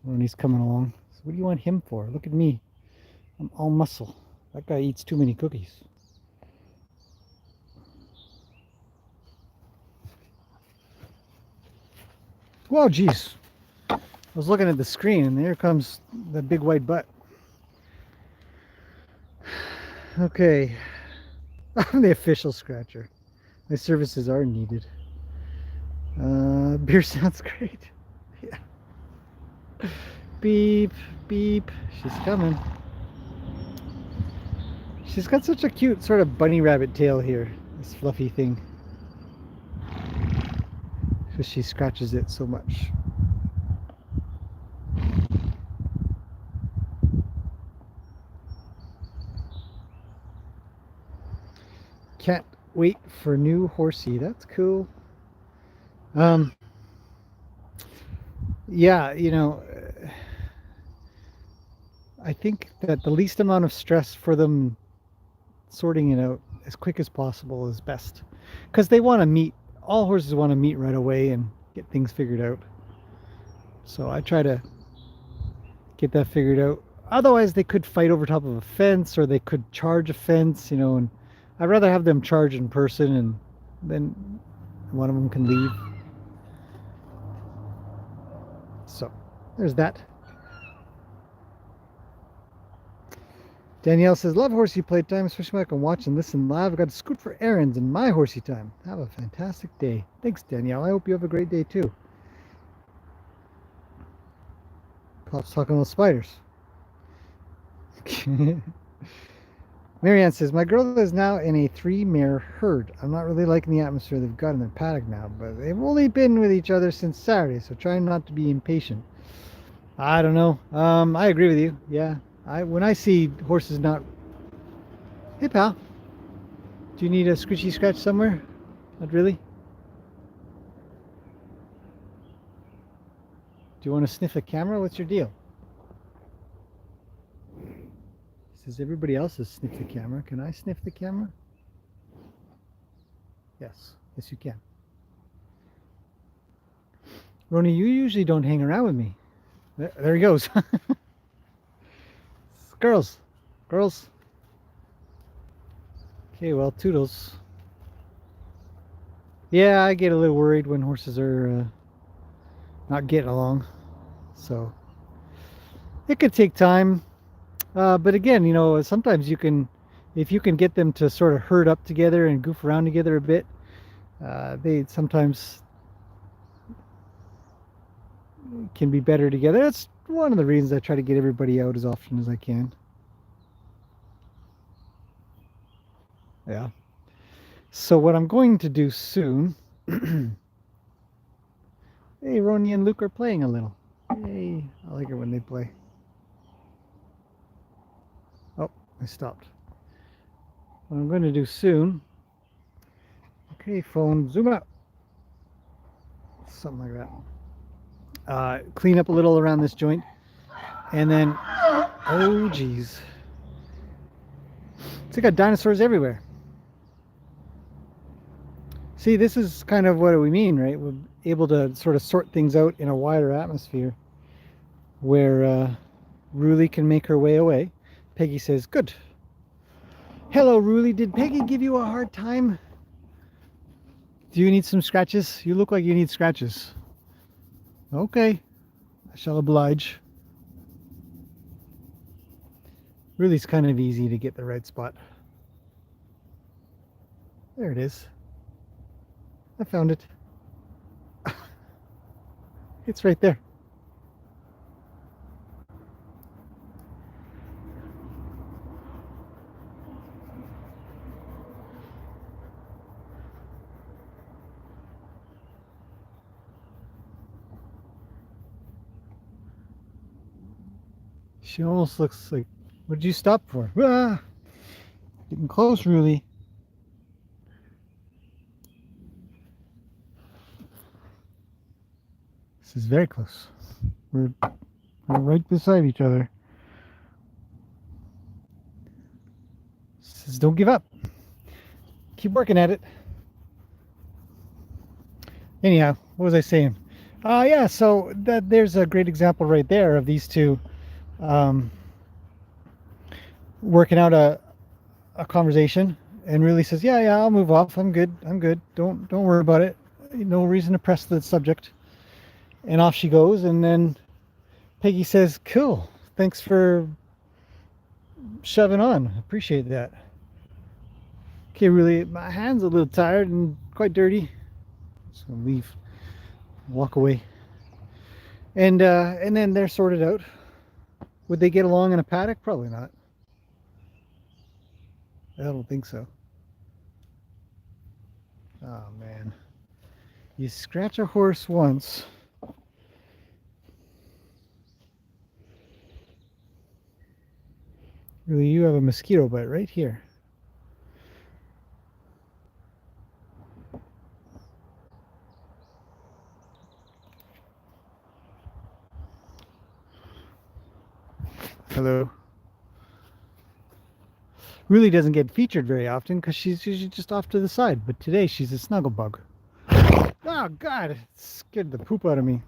When he's coming along. So what do you want him for? Look at me. I'm all muscle. That guy eats too many cookies. Whoa, geez. I was looking at the screen and there comes the big white butt. Okay. I'm the official scratcher. My services are needed. Beer sounds great. Yeah. Beep, beep. She's coming. She's got such a cute sort of bunny rabbit tail here. This fluffy thing. Because she scratches it so much. Can't wait for new Horsey. That's cool. Yeah, you know, I think that the least amount of stress for them sorting it out as quick as possible is best. Because they want to meet, all horses want to meet right away and get things figured out. So I try to get that figured out. Otherwise, they could fight over top of a fence or they could charge a fence, you know, and I'd rather have them charge in person and then one of them can leave. So there's that. Danielle says, love Horsey playtime, especially when I can watch and listen live. I've got to scoot for errands in my Horsey time. Have a fantastic day. Thanks, Danielle. I hope you have a great day too. Pop's talking about spiders. Marianne says, my girl is now in a 3-mare herd. I'm not really liking the atmosphere they've got in their paddock now, but they've only been with each other since Saturday, so trying not to be impatient. I don't know. I agree with you. Yeah. When I see horses not... Hey, pal. Do you need a scritchy scratch somewhere? Not really? Do you want to sniff a camera? What's your deal? Says everybody else has sniffed the camera. Can I sniff the camera? Yes. Yes, you can. Roni, you usually don't hang around with me. There he goes. Girls. Okay, well, toodles. Yeah, I get a little worried when horses are not getting along. So it could take time. But again, you know, sometimes you can, if you can get them to sort of herd up together and goof around together a bit, they sometimes can be better together. That's one of the reasons I try to get everybody out as often as I can. Yeah. So what I'm going to do soon... Hey, Ronnie and Luke are playing a little. Hey, I like it when they play. Oh, I stopped. What I'm going to do soon... Okay, phone, zoom out. Something like that. Clean up a little around this joint. And then... Oh, geez. It's got dinosaurs everywhere. See, this is kind of what we mean, right? We're able to sort of sort things out in a wider atmosphere where Ruli can make her way away. Peggy says, good. Hello, Ruli. Did Peggy give you a hard time? Do you need some scratches? You look like you need scratches. Okay, I shall oblige. Really, it's kind of easy to get the right spot. There it is. I found it. It's right there. She almost looks like, what did you stop for? Ah, getting close, really. This is very close. We're right beside each other. Says, don't give up. Keep working at it. Anyhow, what was I saying? Yeah, so there's a great example right there of these two working out a conversation, and really says, yeah, I'll move off. I'm good. Don't worry about it. No reason to press the subject. And off she goes, and then Peggy says, cool, thanks for shoving on. Appreciate that. Okay, really, my hand's a little tired and quite dirty. So I'll leave, walk away. And then they're sorted out. Would they get along in a paddock? Probably not. I don't think so. Oh man. You scratch a horse once. Really, you have a mosquito bite right here. Hello. Really doesn't get featured very often because she's usually just off to the side, but today she's a snuggle bug. Oh God, it scared the poop out of me.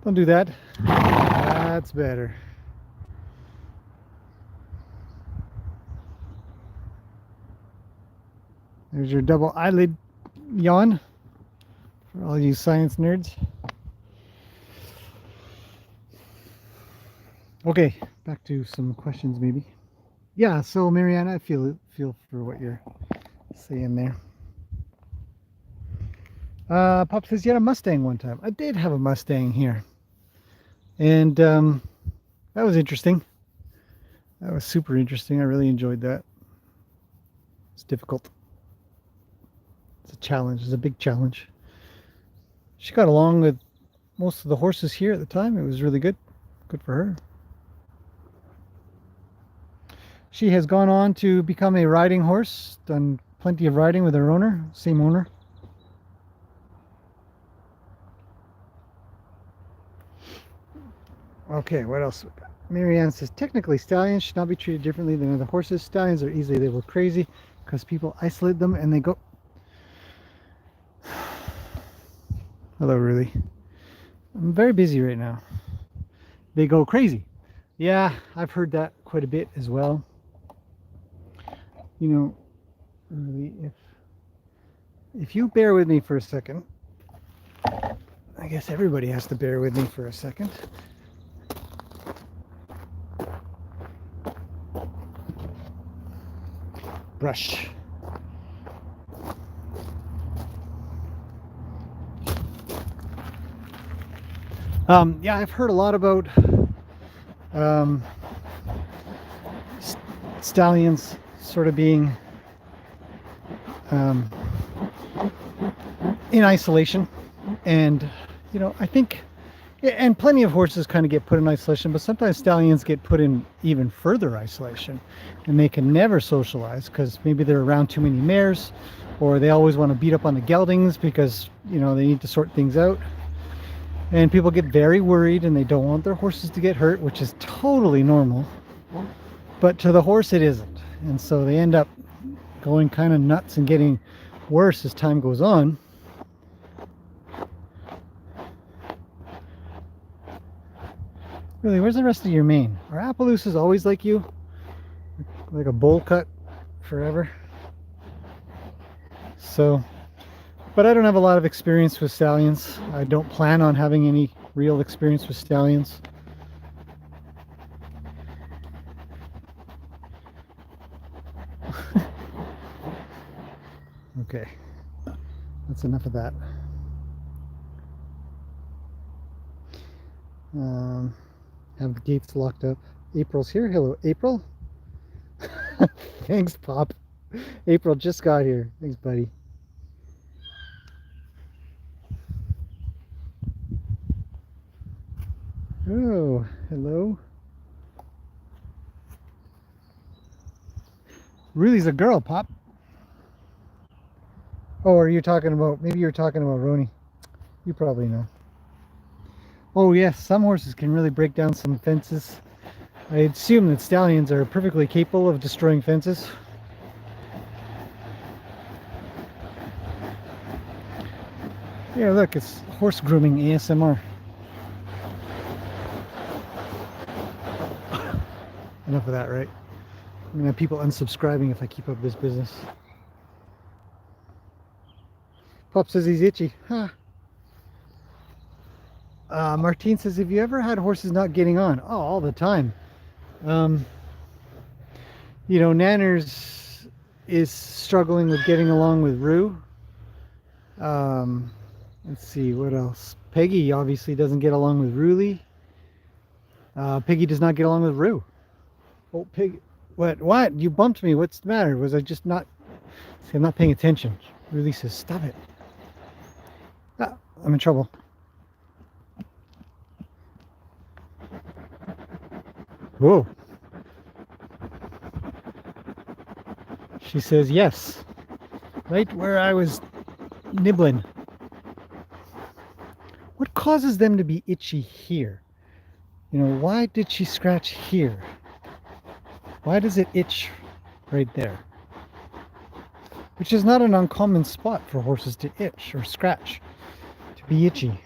Don't do that. That's better. There's your double eyelid yawn for all you science nerds. Okay, back to some questions maybe. Yeah, so Marianne, I feel for what you're saying there. Pop says you had a Mustang one time. I did have a Mustang here, and that was interesting. That was super interesting. I really enjoyed that. It's difficult. It's a challenge. It's a big challenge. She got along with most of the horses here at the time. It was really good. Good for her. She has gone on to become a riding horse, done plenty of riding with her owner, same owner. Okay, what else? Marianne says, technically stallions should not be treated differently than other horses. Stallions are easily labeled crazy because people isolate them and they go... Hello, Rudy. I'm very busy right now. They go crazy. Yeah, I've heard that quite a bit as well. You know, really, if you bear with me for a second, I guess everybody has to bear with me for a second. Brush. Yeah, I've heard a lot about stallions sort of being in isolation, and you know, I think, and plenty of horses kind of get put in isolation, but sometimes stallions get put in even further isolation, and they can never socialize because maybe they're around too many mares, or they always want to beat up on the geldings because, you know, they need to sort things out. And people get very worried and they don't want their horses to get hurt, which is totally normal. But to the horse, it isn't. And so they end up going kind of nuts and getting worse as time goes on. Really, where's the rest of your mane? Are Appaloosas always like you? Like a bowl cut forever? So, But I don't have a lot of experience with stallions. I don't plan on having any real experience with stallions. Okay, that's enough of that. Have the gates locked up. April's here. Hello, April. Thanks, Pop. April just got here. Thanks, buddy. Oh, hello. Rudy's a girl, Pop. Oh, are you talking about, maybe you're talking about Roni. You probably know. Oh yes, some horses can really break down some fences. I assume that stallions are perfectly capable of destroying fences. Yeah, look, it's horse grooming ASMR. Enough of that, right? I'm gonna have people unsubscribing if I keep up this business. Pop says he's itchy. Huh. Martine says, have you ever had horses not getting on? Oh, all the time. You know, Nanners is struggling with getting along with Rue. Let's see, what else? Peggy obviously doesn't get along with Ruli. Peggy does not get along with Rue. Oh, Peggy. What? You bumped me. What's the matter? Was I just not... See, I'm not paying attention. Ruli says, stop it. Ah, I'm in trouble. Whoa. She says yes. Right where I was nibbling. What causes them to be itchy here? You know, why did she scratch here? Why does it itch right there? Which is not an uncommon spot for horses to itch or scratch, to be itchy.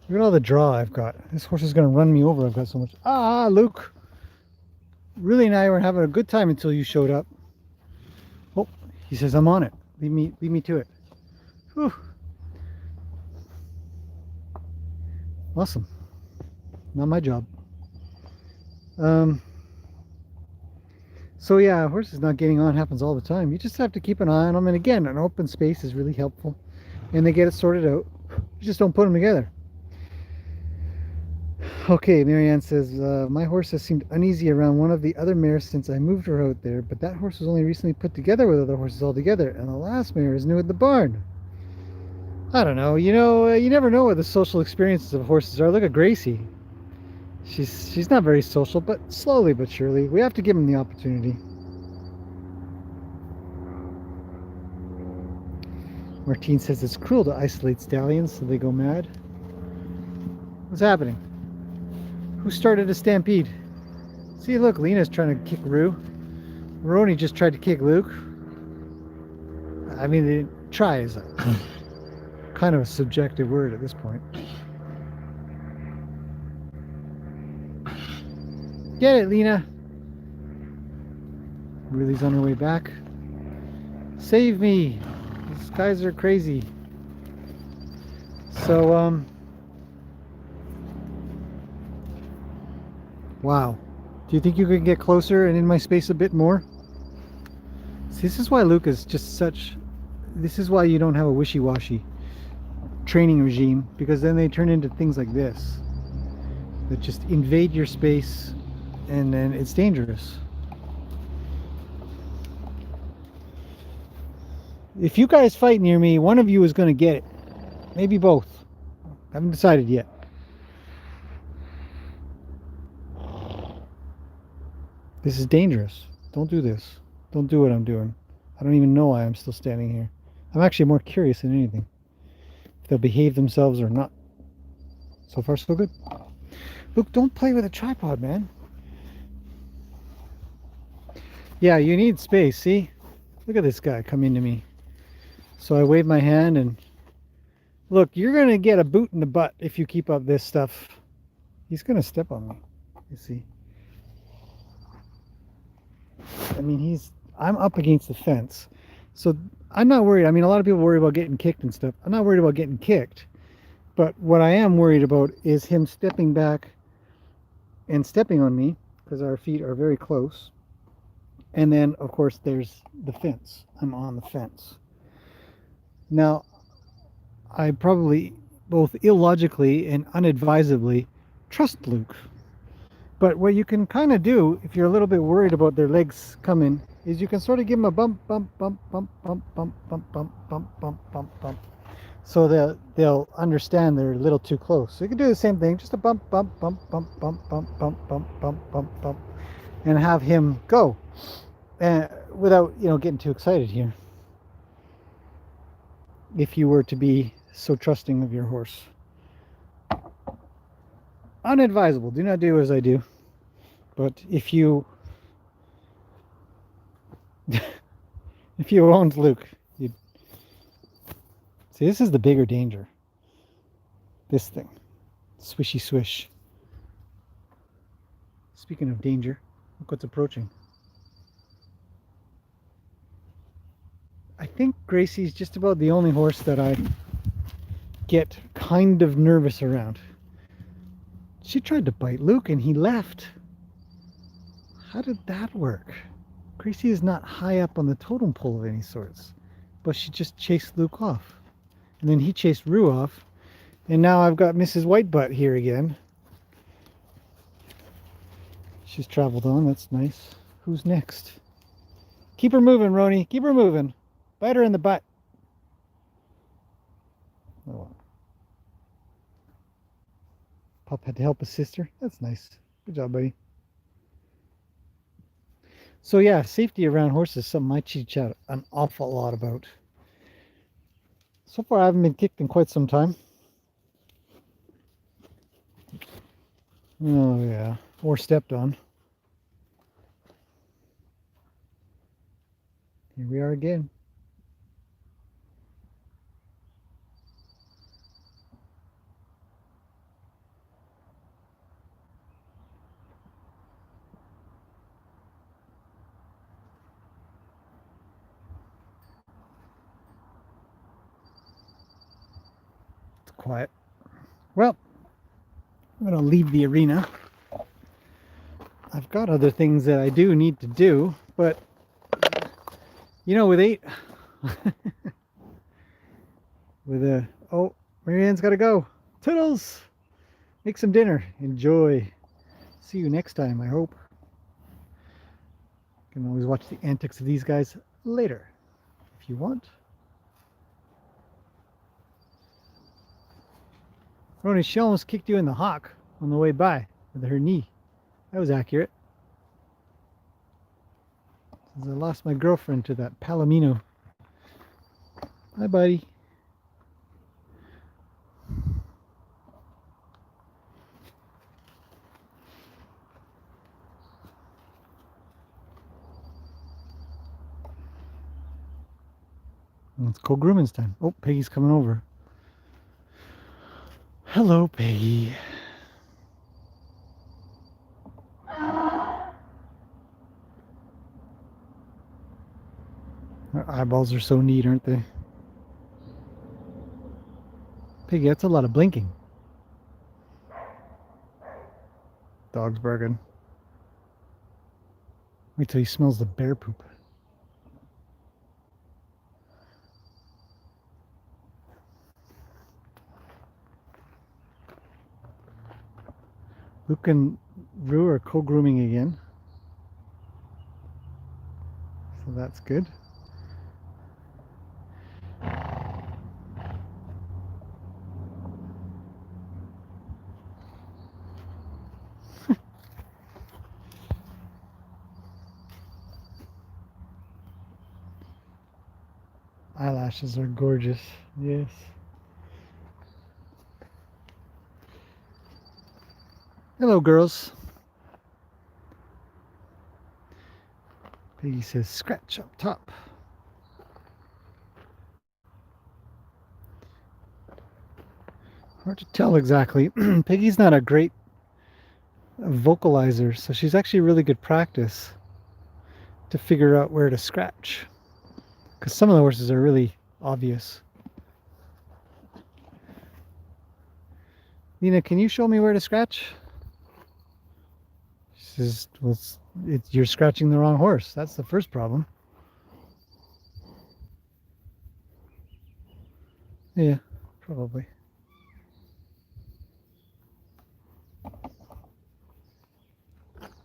Look at all the draw I've got. This horse is going to run me over. I've got so much. Ah, Luke. Really and I were having a good time until you showed up. Oh, he says, I'm on it. Leave me to it. Whew. Awesome. Not my job. So yeah, horses not getting on happens all the time. You just have to keep an eye on them. And again, an open space is really helpful. And they get it sorted out. You just don't put them together. Okay, Marianne says, my horse has seemed uneasy around one of the other mares since I moved her out there, but that horse was only recently put together with other horses altogether, and the last mare is new at the barn. I don't know, you know, you never know what the social experiences of horses are. Look at Gracie. She's not very social, but slowly but surely, we have to give them the opportunity. Martine says it's cruel to isolate stallions so they go mad. What's happening? Who started a stampede? See, look, Lena's trying to kick Rue. Roni just tried to kick Luke. I mean, try is kind of a subjective word at this point. Get it, Lena. Ruli's on her way back. Save me. These guys are crazy. So, wow. Do you think you can get closer and in my space a bit more? See, this is why Luke is just such... This is why you don't have a wishy-washy training regime, because then they turn into things like this that just invade your space, and then it's dangerous. If you guys fight near me, one of you is going to get it. Maybe both. I haven't decided yet. This is dangerous. Don't do this. Don't do what I'm doing. I don't even know why I'm still standing here. I'm actually more curious than anything, if they'll behave themselves or not. So far, so good. Look, don't play with a tripod, man. Yeah, you need space, see? Look at this guy come into me. So I wave my hand and... Look, you're going to get a boot in the butt if you keep up this stuff. He's going to step on me. You see. I mean, I'm up against the fence. So I'm not worried. I mean, a lot of people worry about getting kicked and stuff. I'm not worried about getting kicked. But what I am worried about is him stepping back and stepping on me, because our feet are very close. And then, of course, there's the fence. I'm on the fence. Now, I probably both illogically and unadvisedly trust Luke. But what you can kind of do, if you're a little bit worried about their legs coming, is you can sort of give them a bump, bump, bump, bump, bump, bump, bump, bump, bump, bump, bump, bump. So they'll understand they're a little too close. So you can do the same thing, just a bump, bump, bump, bump, bump, bump, bump, bump, bump, bump, bump, and have him go, without getting too excited here. If you were to be so trusting of your horse, unadvisable. Do not do as I do. But if you if you owned Luke, you'd see this is the bigger danger. This thing, swishy swish. Speaking of danger, look what's approaching. I think Gracie's just about the only horse that I get kind of nervous around. She tried to bite Luke and he left. How did that work? Gracie is not high up on the totem pole of any sorts, but she just chased Luke off. And then he chased Rue off. And now I've got Mrs. Whitebutt here again. She's traveled on, that's nice. Who's next? Keep her moving, Roni. Keep her moving. Bite her in the butt. Oh. Pup had to help his sister. That's nice. Good job, buddy. So yeah, safety around horses is something I teach out an awful lot about. So far I haven't been kicked in quite some time. Oh yeah, or stepped on. Here we are again. It's quiet. Well, I'm going to leave the arena. I've got other things that I do need to do, but with 8 oh, Marianne's got to go. Toodles! Make some dinner. Enjoy. See you next time, I hope. You can always watch the antics of these guys later if you want. Roni, she almost kicked you in the hock on the way by with her knee. That was accurate. Since I lost my girlfriend to that Palomino. Hi, buddy. Let's go grooming's time. Oh, Peggy's coming over. Hello, Peggy. Her eyeballs are so neat, aren't they? Peggy, that's a lot of blinking. Dog's barking. Wait till he smells the bear poop. Luke and Rue are co-grooming again. So that's good. Eyelashes are gorgeous. Yes. Hello, girls. Peggy says, scratch up top. Hard to tell exactly. Peggy's not a great vocalizer, so she's actually really good practice to figure out where to scratch, because some of the horses are really obvious. Nina, can you show me where to scratch? She says, well, you're scratching the wrong horse. That's the first problem. Yeah, probably.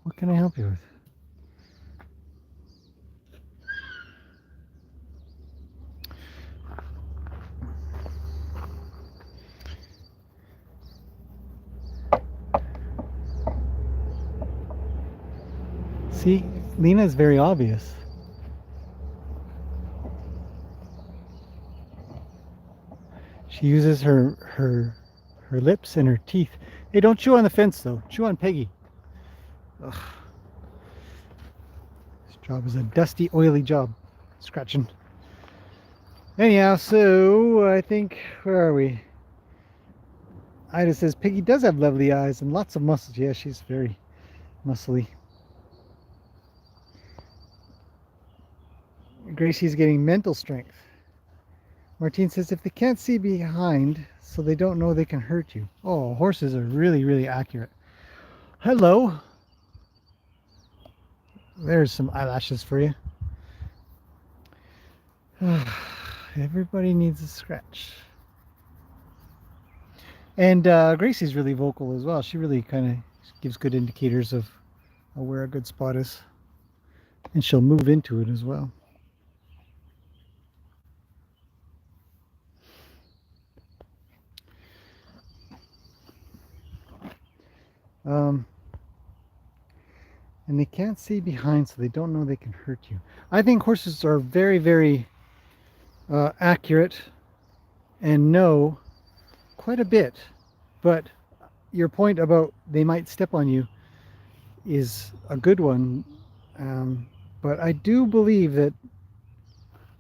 What can I help you with? See, Lena is very obvious. She uses her lips and her teeth. Hey, don't chew on the fence though. Chew on Peggy. Ugh. This job is a dusty, oily job. Scratching. Anyhow, so I think, where are we? Ida says Peggy does have lovely eyes and lots of muscles. Yeah, she's very muscly. Gracie's getting mental strength. Martine says if they can't see behind, so they don't know they can hurt you. Oh, horses are really, really accurate. Hello. There's some eyelashes for you. Everybody needs a scratch. And Gracie's really vocal as well. She really kind of gives good indicators of where a good spot is. And she'll move into it as well. And they can't see behind, so they don't know they can hurt you. I think horses are very, very accurate and know quite a bit. But your point about they might step on you is a good one. But I do believe that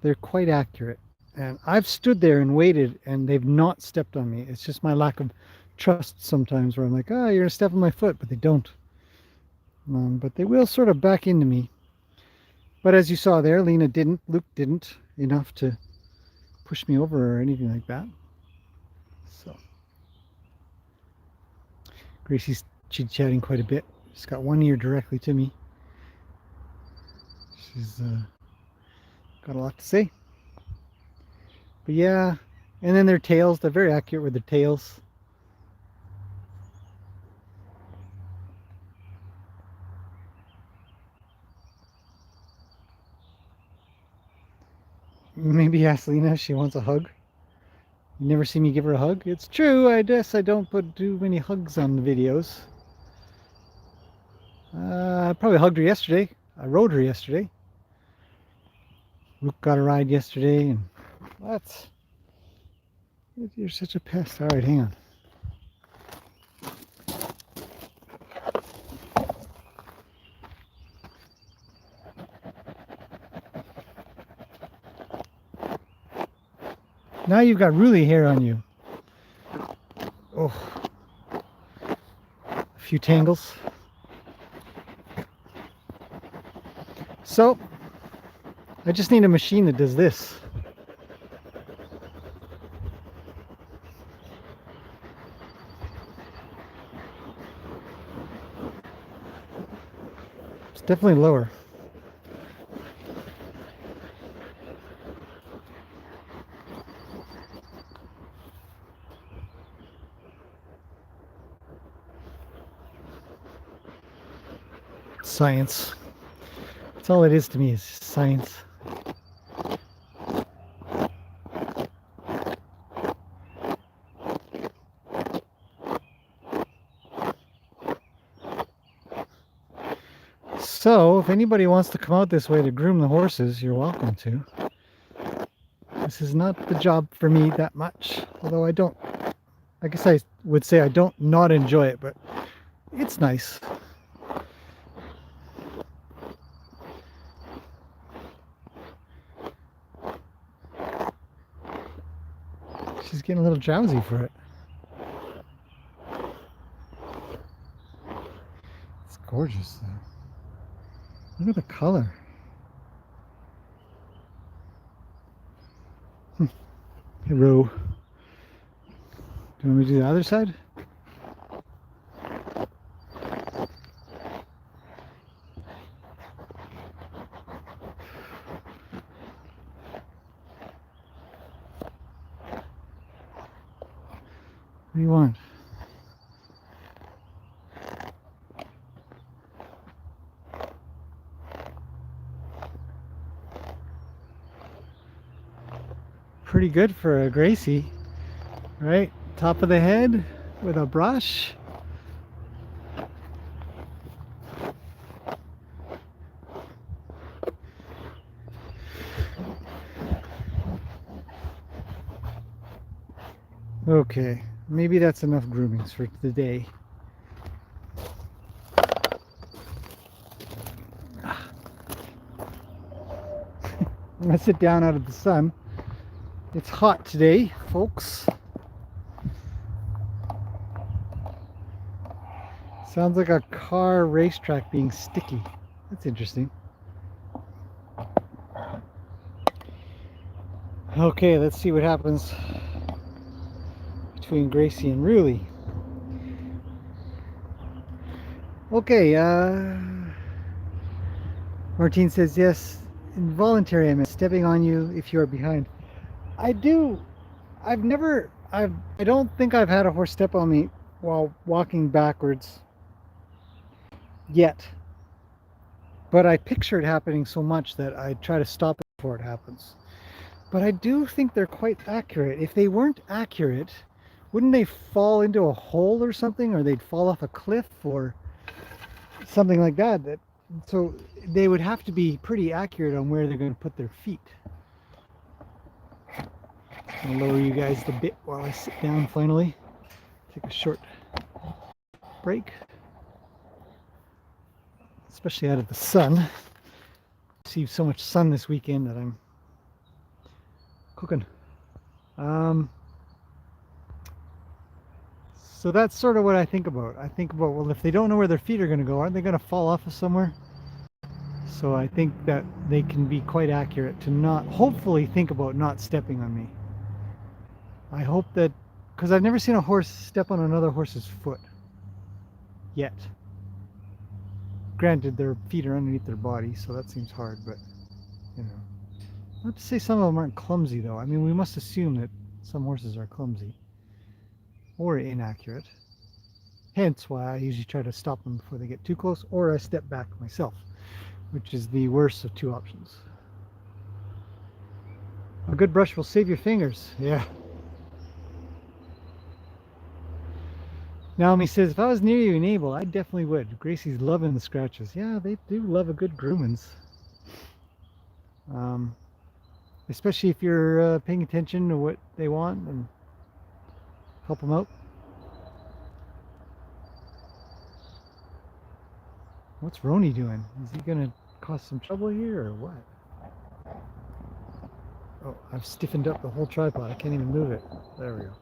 they're quite accurate. And I've stood there and waited, and they've not stepped on me. It's just my lack of trust sometimes where I'm like, oh, you're going to step on my foot, but they don't. But they will sort of back into me. But as you saw there, Lena didn't, Luke didn't, enough to push me over or anything like that. So Gracie's chit-chatting quite a bit. She's got one ear directly to me. She's got a lot to say. But yeah, and then their tails, they're very accurate with their tails. Maybe ask Lena if she wants a hug. You never see me give her a hug? It's true, I guess I don't put too many hugs on the videos. I probably hugged her yesterday. I rode her yesterday. Luke got a ride yesterday, and that's... You're such a pest. Alright, hang on. Now you've got Ruly hair on you. Oh. A few tangles. So, I just need a machine that does this. It's definitely lower. Science. That's all it is to me, is science. So, if anybody wants to come out this way to groom the horses, you're welcome to. This is not the job for me that much, although I don't, I guess I would say I don't not enjoy it, but it's nice. She's getting a little drowsy for it. gorgeous. Look at the color. Hey, row. Do you want me to do the other side? What do you want? Pretty good for a Gracie, right? Top of the head with a brush. Okay, maybe that's enough groomings for the day. I'm gonna sit down out of the sun. It's hot today, folks. Sounds like a car racetrack being sticky. That's interesting. Okay, let's see what happens between Gracie and Ruli. Okay, Martine says yes. Involuntary, I meant stepping on you if you are behind. I don't think I've had a horse step on me while walking backwards yet. But I picture it happening so much that I try to stop it before it happens. But I do think they're quite accurate. If they weren't accurate, wouldn't they fall into a hole or something, or they'd fall off a cliff or something like that? So they would have to be pretty accurate on where they're going to put their feet. I'll lower you guys a bit while I sit down finally. Take a short break. Especially out of the sun. I received so much sun this weekend that I'm cooking. So that's sort of what I think about. I think about, well, if they don't know where their feet are going to go, aren't they going to fall off of somewhere? So I think that they can be quite accurate to not, hopefully think about not stepping on me. I hope that, because I've never seen a horse step on another horse's foot yet. Granted, their feet are underneath their body, so that seems hard, but, you know. Not to say some of them aren't clumsy, though. I mean, we must assume that some horses are clumsy or inaccurate. Hence why I usually try to stop them before they get too close, or I step back myself, which is the worst of two options. A good brush will save your fingers. Yeah. Naomi says, if I was near you and able, I definitely would. Gracie's loving the scratches. Yeah, they do love a good groomings. Especially if you're paying attention to what they want and help them out. What's Roni doing? Is he gonna cause some trouble here or what? Oh, I've stiffened up the whole tripod. I can't even move it. There we go.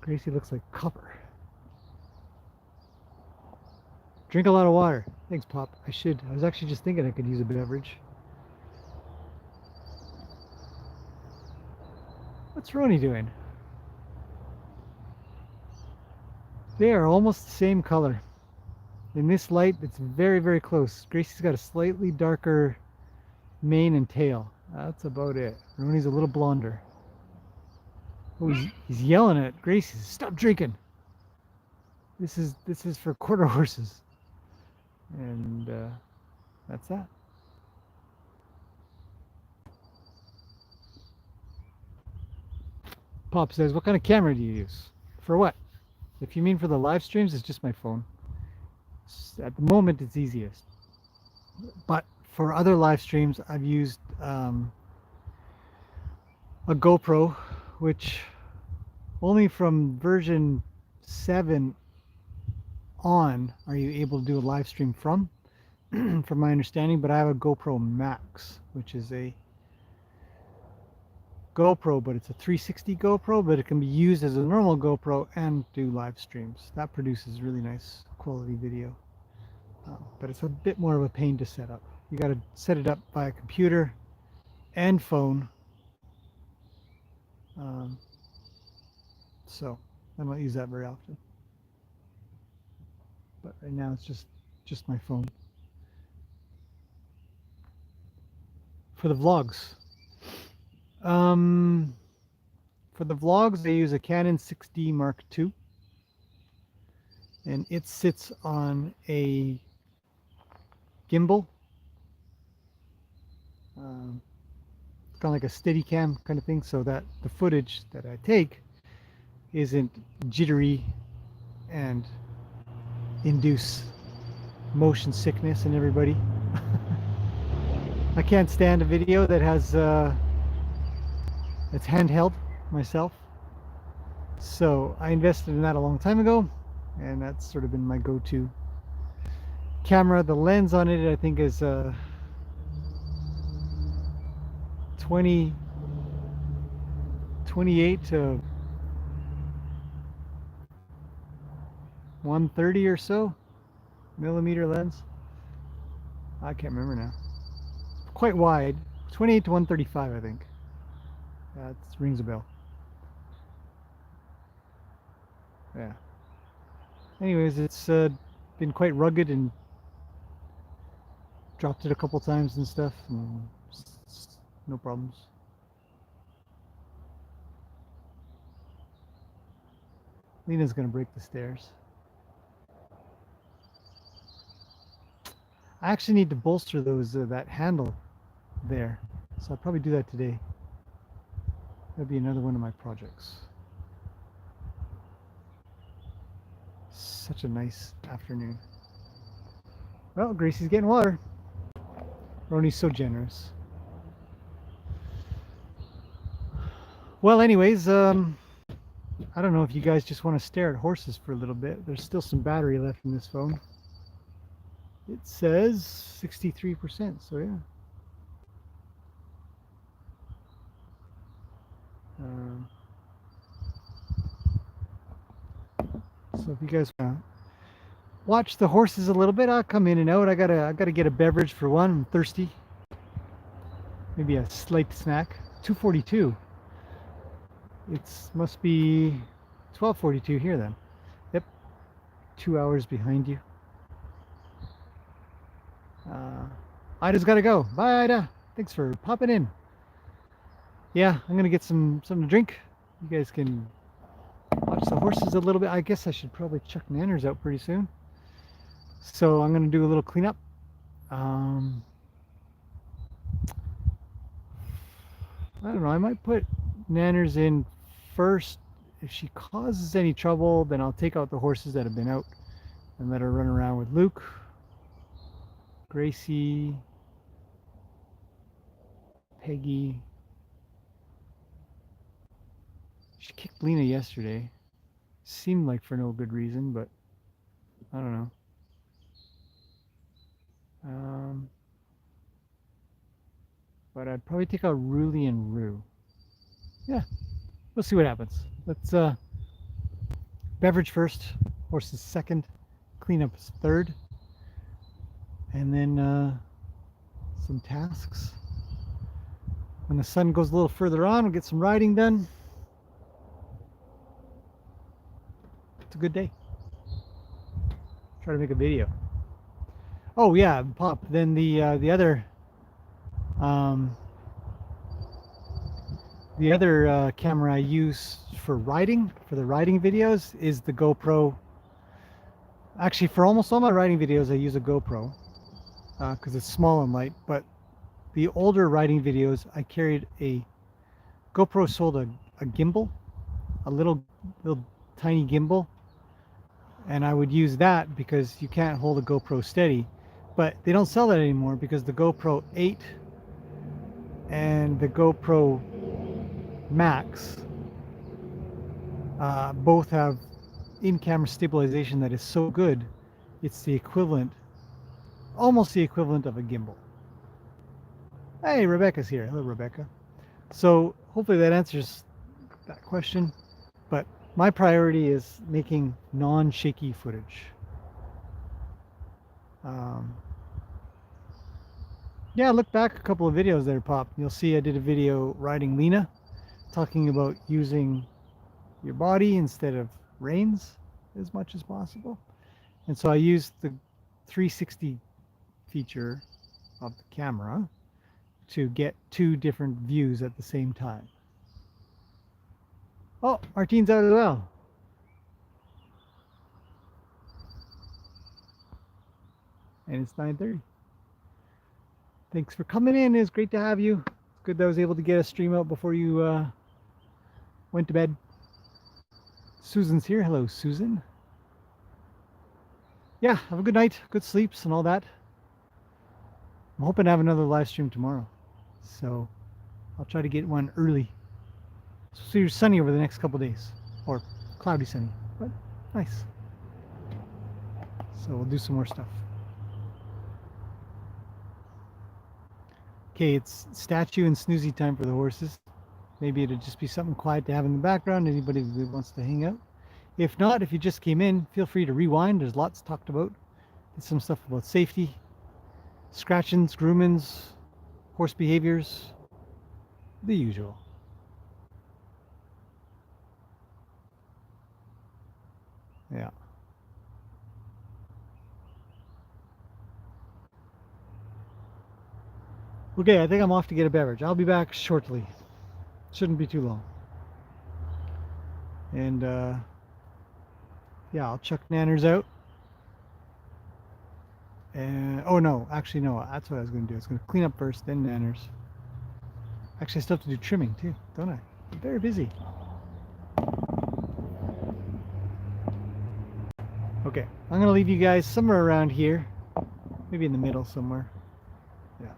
Gracie looks like copper. Drink a lot of water. Thanks, Pop. I should. I was actually just thinking I could use a beverage. What's Roni doing? They are almost the same color. In this light, it's very, very close. Gracie's got a slightly darker mane and tail. That's about it. Roni's a little blonder. Oh, he's yelling at Gracie. Stop drinking. This is for quarter horses. And that's that. Pop says, what kind of camera do you use? For what? If you mean for the live streams, it's just my phone. At the moment, it's easiest. But for other live streams, I've used a GoPro, which only from version 7 on are you able to do a live stream from my understanding. But I have a GoPro Max, which is a GoPro, but it's a 360 GoPro, but it can be used as a normal GoPro and do live streams. That produces really nice quality video. But it's a bit more of a pain to set up. You got to set it up by a computer and phone. So I don't use that very often. But right now it's just my phone. For the vlogs. For the vlogs, I use a Canon 6D Mark II. And it sits on a gimbal. It's kind of like a Steadicam kind of thing, so that the footage that I take isn't jittery and induce motion sickness in everybody. I can't stand a video that has it's handheld myself. So I invested in that a long time ago, and that's sort of been my go-to camera. The lens on it, I think, is 28 to 130 or so millimeter lens. I can't remember now. Quite wide, 28 to 135, I think. That rings a bell. Yeah. Anyways, it's been quite rugged and dropped it a couple times and stuff, and no problems. Lena's gonna break the stairs. I actually need to bolster those that handle there, so I'll probably do that today. That'll be another one of my projects. Such a nice afternoon. Well, Gracie's getting water. Roni's so generous. Well, anyways, I don't know if you guys just want to stare at horses for a little bit. There's still some battery left in this phone. It says 63%, so yeah. So if you guys want to watch the horses a little bit, I'll come in and out. I gotta get a beverage for one. I'm thirsty. Maybe a slight snack. 2:42. It must be 12:42 here then. Yep, 2 hours behind you. Ida's got to go. Bye, Ida. Thanks for popping in. Yeah, I'm gonna get something to drink. You guys can watch the horses a little bit. I guess I should probably chuck Nanners out pretty soon. So I'm gonna do a little cleanup. I don't know. I might put Nanners in first. If she causes any trouble, then I'll take out the horses that have been out and let her run around with Luke, Gracie, Peggy. She kicked Lena yesterday. Seemed like for no good reason, but I don't know. But I'd probably take out Ruli and Rue. Yeah, we'll see what happens. Let's beverage first, horses second, cleanup is third, and then some tasks. When the sun goes a little further on, we'll get some riding done. It's a good day. Try to make a video. Oh yeah, Pop. Then the other camera I use for riding, for the riding videos, is the GoPro. Actually, for almost all my riding videos, I use a GoPro because it's small and light. But the older riding videos, I carried a GoPro. Sold a gimbal, a little tiny gimbal, and I would use that because you can't hold a GoPro steady. But they don't sell that anymore because the GoPro 8 and the GoPro Max both have in-camera stabilization that is so good, it's the equivalent, almost the equivalent of a gimbal. Hey, Rebecca's here. Hello, Rebecca. So hopefully that answers that question. But my priority is making non-shaky footage. Um, yeah, look back a couple of videos there, Pop. You'll see I did a video riding Lena, talking about using your body instead of reins as much as possible. And so I used the 360 feature of the camera to get two different views at the same time. Oh, Martine's out as well. And it's 9:30. Thanks for coming in. It's great to have you. It's good that I was able to get a stream out before you went to bed. Susan's here. Hello, Susan. Yeah, have a good night, good sleeps and all that. I'm hoping to have another live stream tomorrow. So I'll try to get one early. So you're sunny over the next couple days. Or cloudy sunny, but nice. So we'll do some more stuff. Okay, it's statue and snoozy time for the horses. Maybe it'll just be something quiet to have in the background. Anybody who wants to hang out. If not, if you just came in, feel free to rewind. There's lots talked about. There's some stuff about safety, scratchings, groomings, horse behaviors, the usual. Yeah. Okay, I think I'm off to get a beverage. I'll be back shortly. Shouldn't be too long. And yeah, I'll chuck Nanners out. And oh no, actually no, that's what I was going to do. I was going to clean up first, then Nanners. Actually, I still have to do trimming too, don't I? I'm very busy. Okay, I'm going to leave you guys somewhere around here. Maybe in the middle somewhere. Yeah.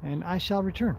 And I shall return.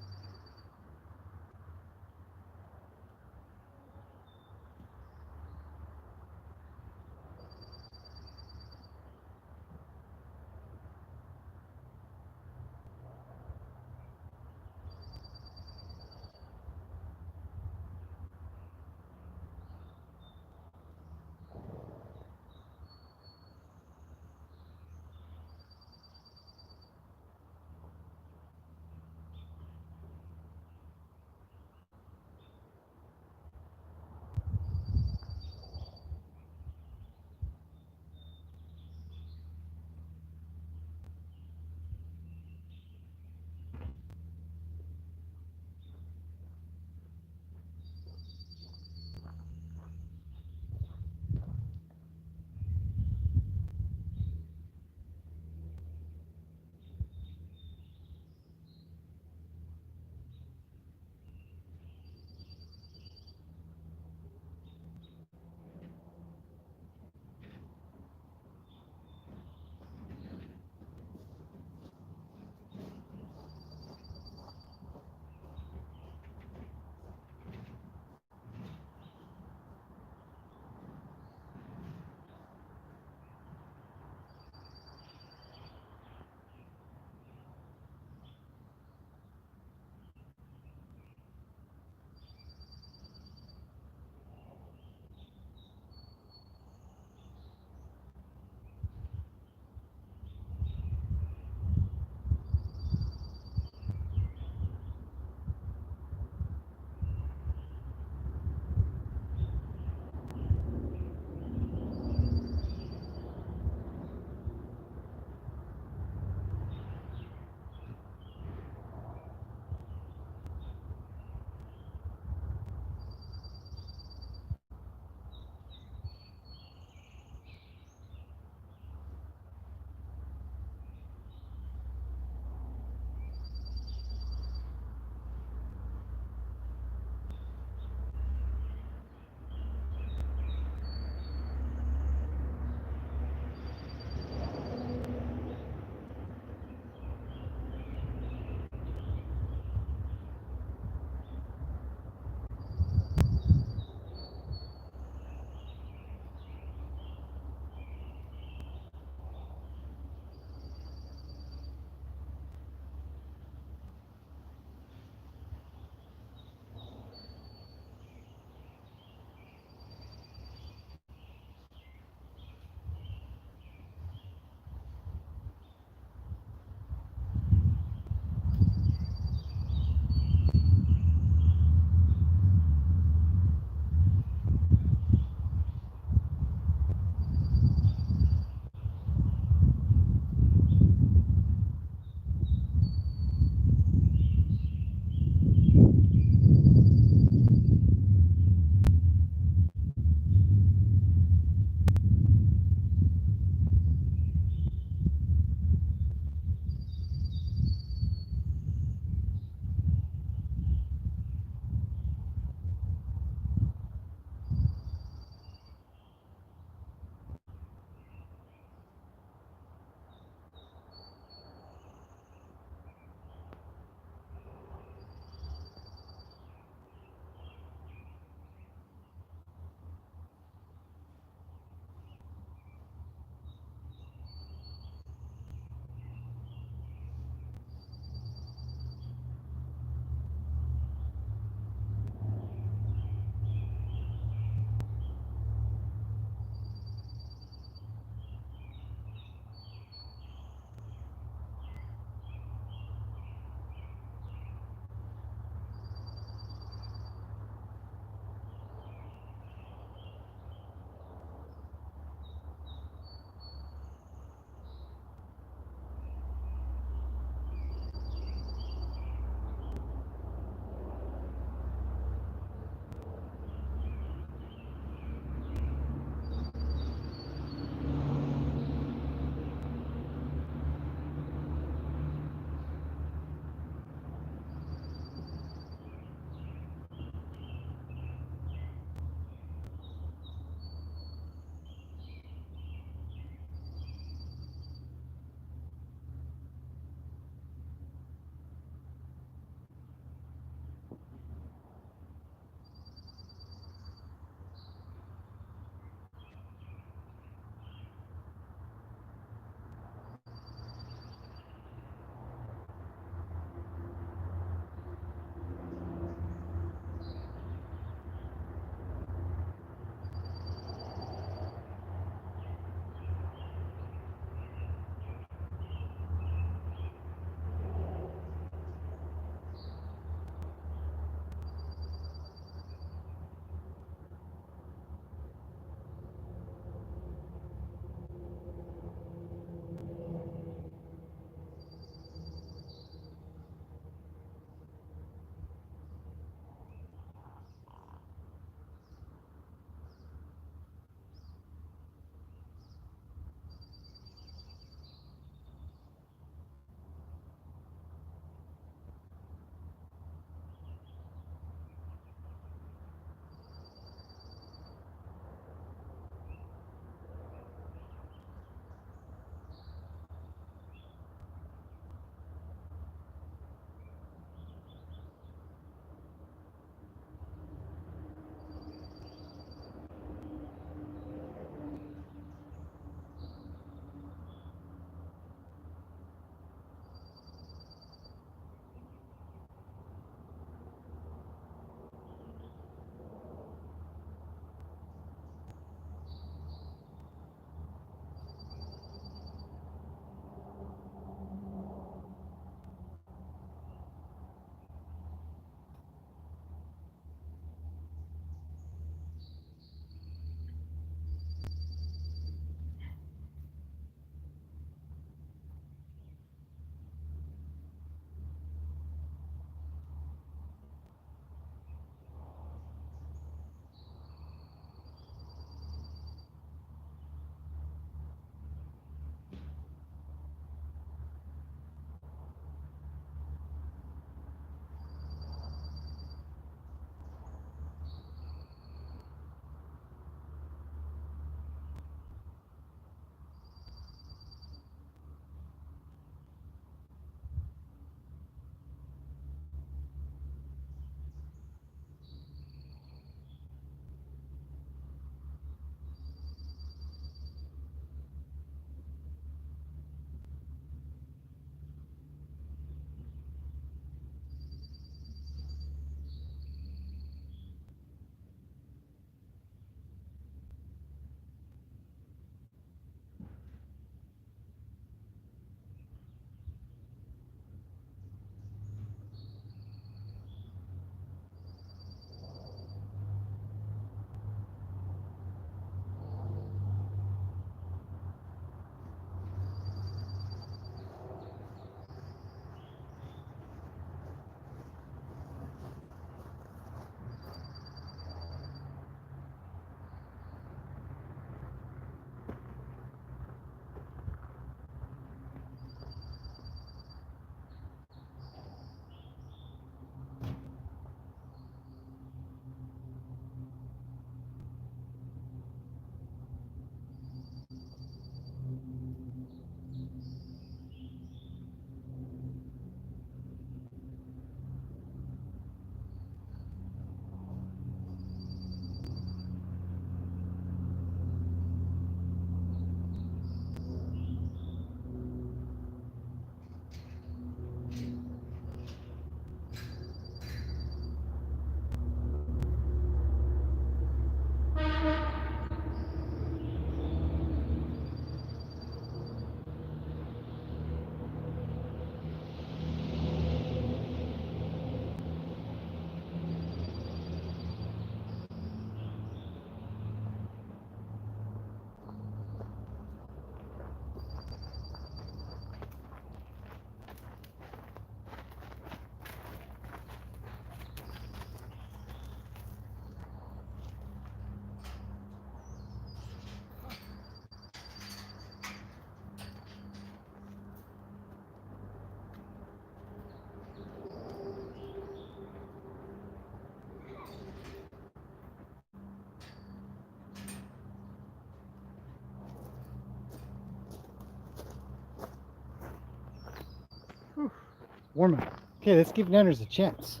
warm up. Okay, let's give Nanners a chance.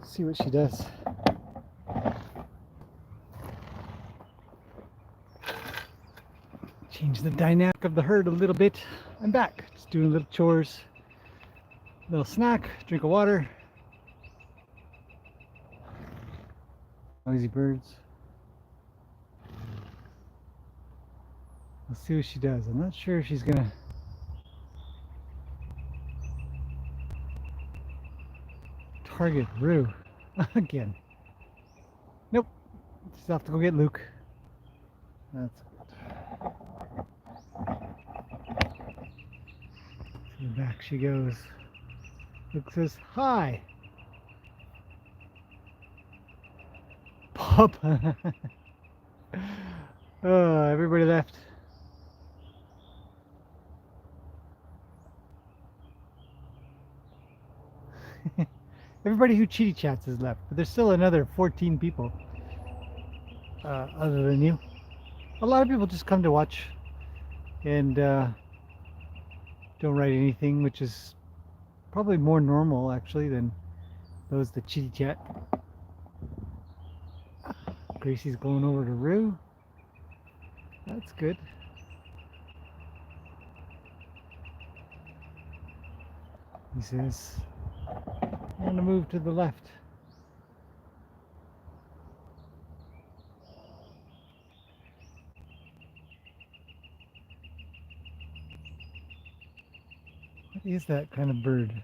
See what she does. Change the dynamic of the herd a little bit. I'm back. Just doing little chores. Little snack, drink of water. Noisy birds. Let's see what she does. I'm not sure if she's gonna target Rue again. Nope. Just have to go get Luke. That's good. So back she goes. Luke says hi. Pop. Oh, everybody left. Everybody who Chitty Chats has left, but there's still another 14 people other than you. A lot of people just come to watch and don't write anything, which is probably more normal actually than those that Chitty Chat. Gracie's going over to Rue. That's good. He says, I'm going to move to the left. What is that kind of bird?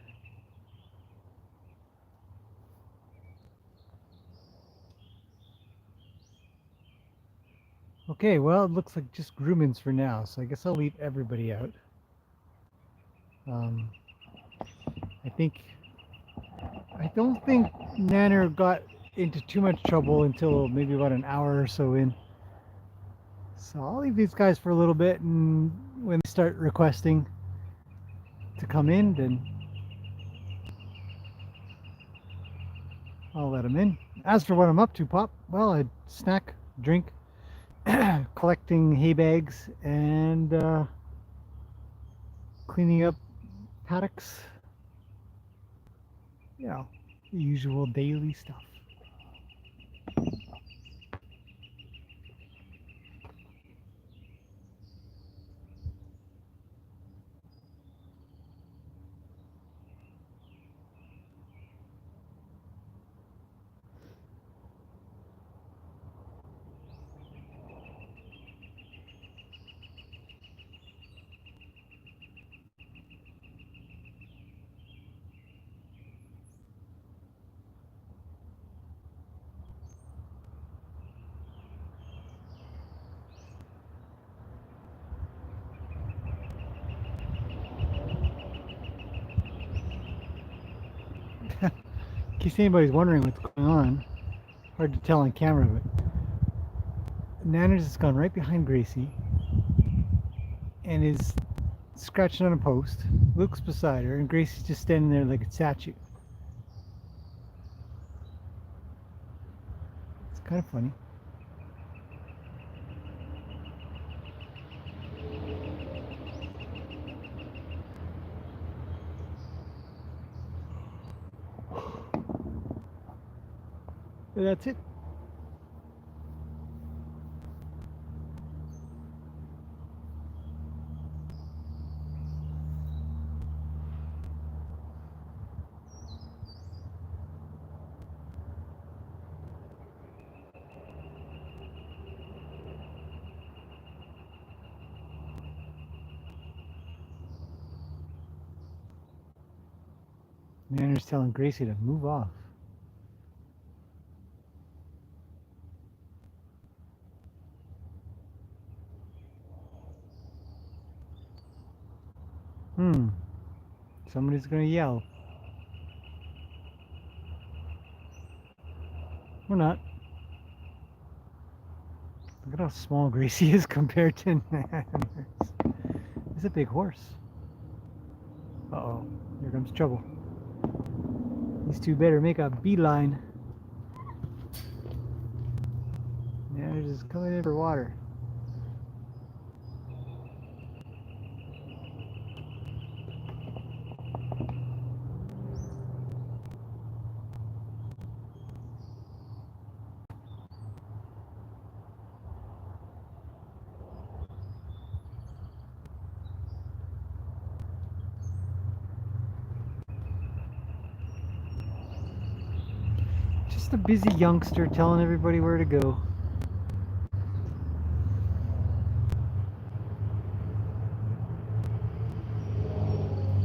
Okay, well, it looks like just groomings for now, so I guess I'll leave everybody out. I don't think Nanner got into too much trouble until maybe about an hour or so in. So I'll leave these guys for a little bit, and when they start requesting to come in, then I'll let them in. As for what I'm up to, Pop, well, I snack, drink, collecting hay bags, and cleaning up paddocks. You know, the usual daily stuff. In case anybody's wondering what's going on, hard to tell on camera, but Nanners has gone right behind Gracie and is scratching on a post. Luke's beside her, and Gracie's just standing there like a statue. It's kind of funny. But that's it. Nanner's telling Gracie to move off. Somebody's gonna yell. Or not. Look at how small Gracie is compared to Nanners. He's a big horse. Uh-oh, here comes trouble. These two better make a beeline. Nanners is coming in for water. just a busy youngster telling everybody where to go.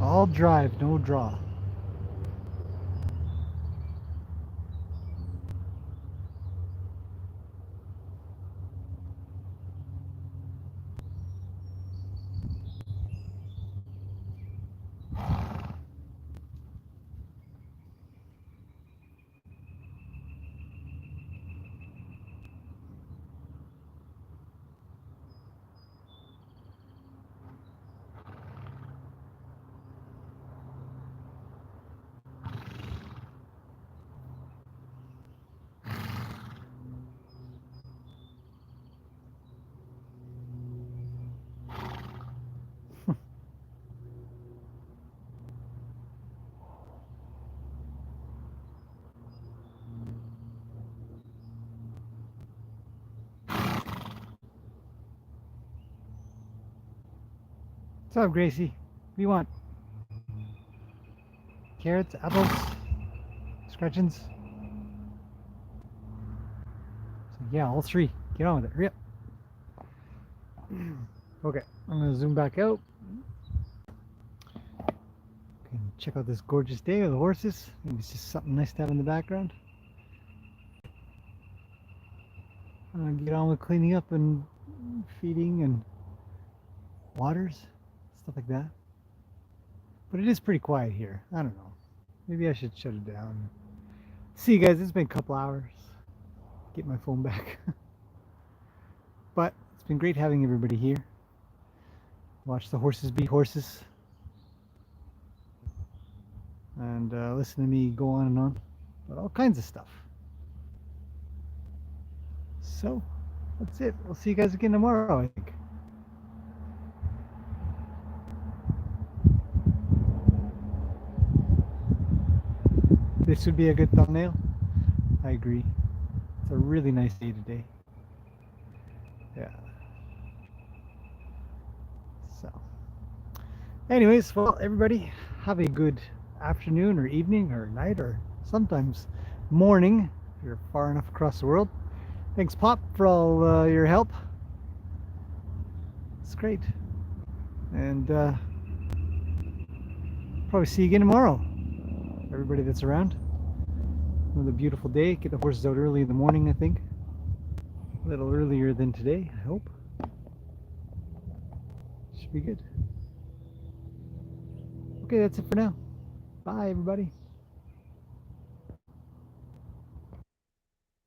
All drive, no draw. What's up, Gracie? What do you want? Carrots, apples, scratchings? So yeah, all three. Get on with it. Hurry up. Okay, I'm gonna zoom back out. Can check out this gorgeous day with the horses. Maybe it's just something nice to have in the background. Get on with cleaning up and feeding and waters, stuff like that. But it is pretty quiet here. I don't know. Maybe I should shut it down. See you guys, it's been a couple hours. Get my phone back. But it's been great having everybody here. Watch the horses be horses. And listen to me go on and on about all kinds of stuff. So, that's it. We'll see you guys again tomorrow, I think. This would be a good thumbnail. I agree. It's a really nice day today. Yeah. So, anyways, well, everybody, have a good afternoon or evening or night or sometimes morning if you're far enough across the world. Thanks, Pop, for all your help. It's great. And probably see you again tomorrow. Everybody that's around. Another beautiful day. Get the horses out early in the morning, I think. A little earlier than today, I hope. Should be good. Okay, that's it for now. Bye, everybody.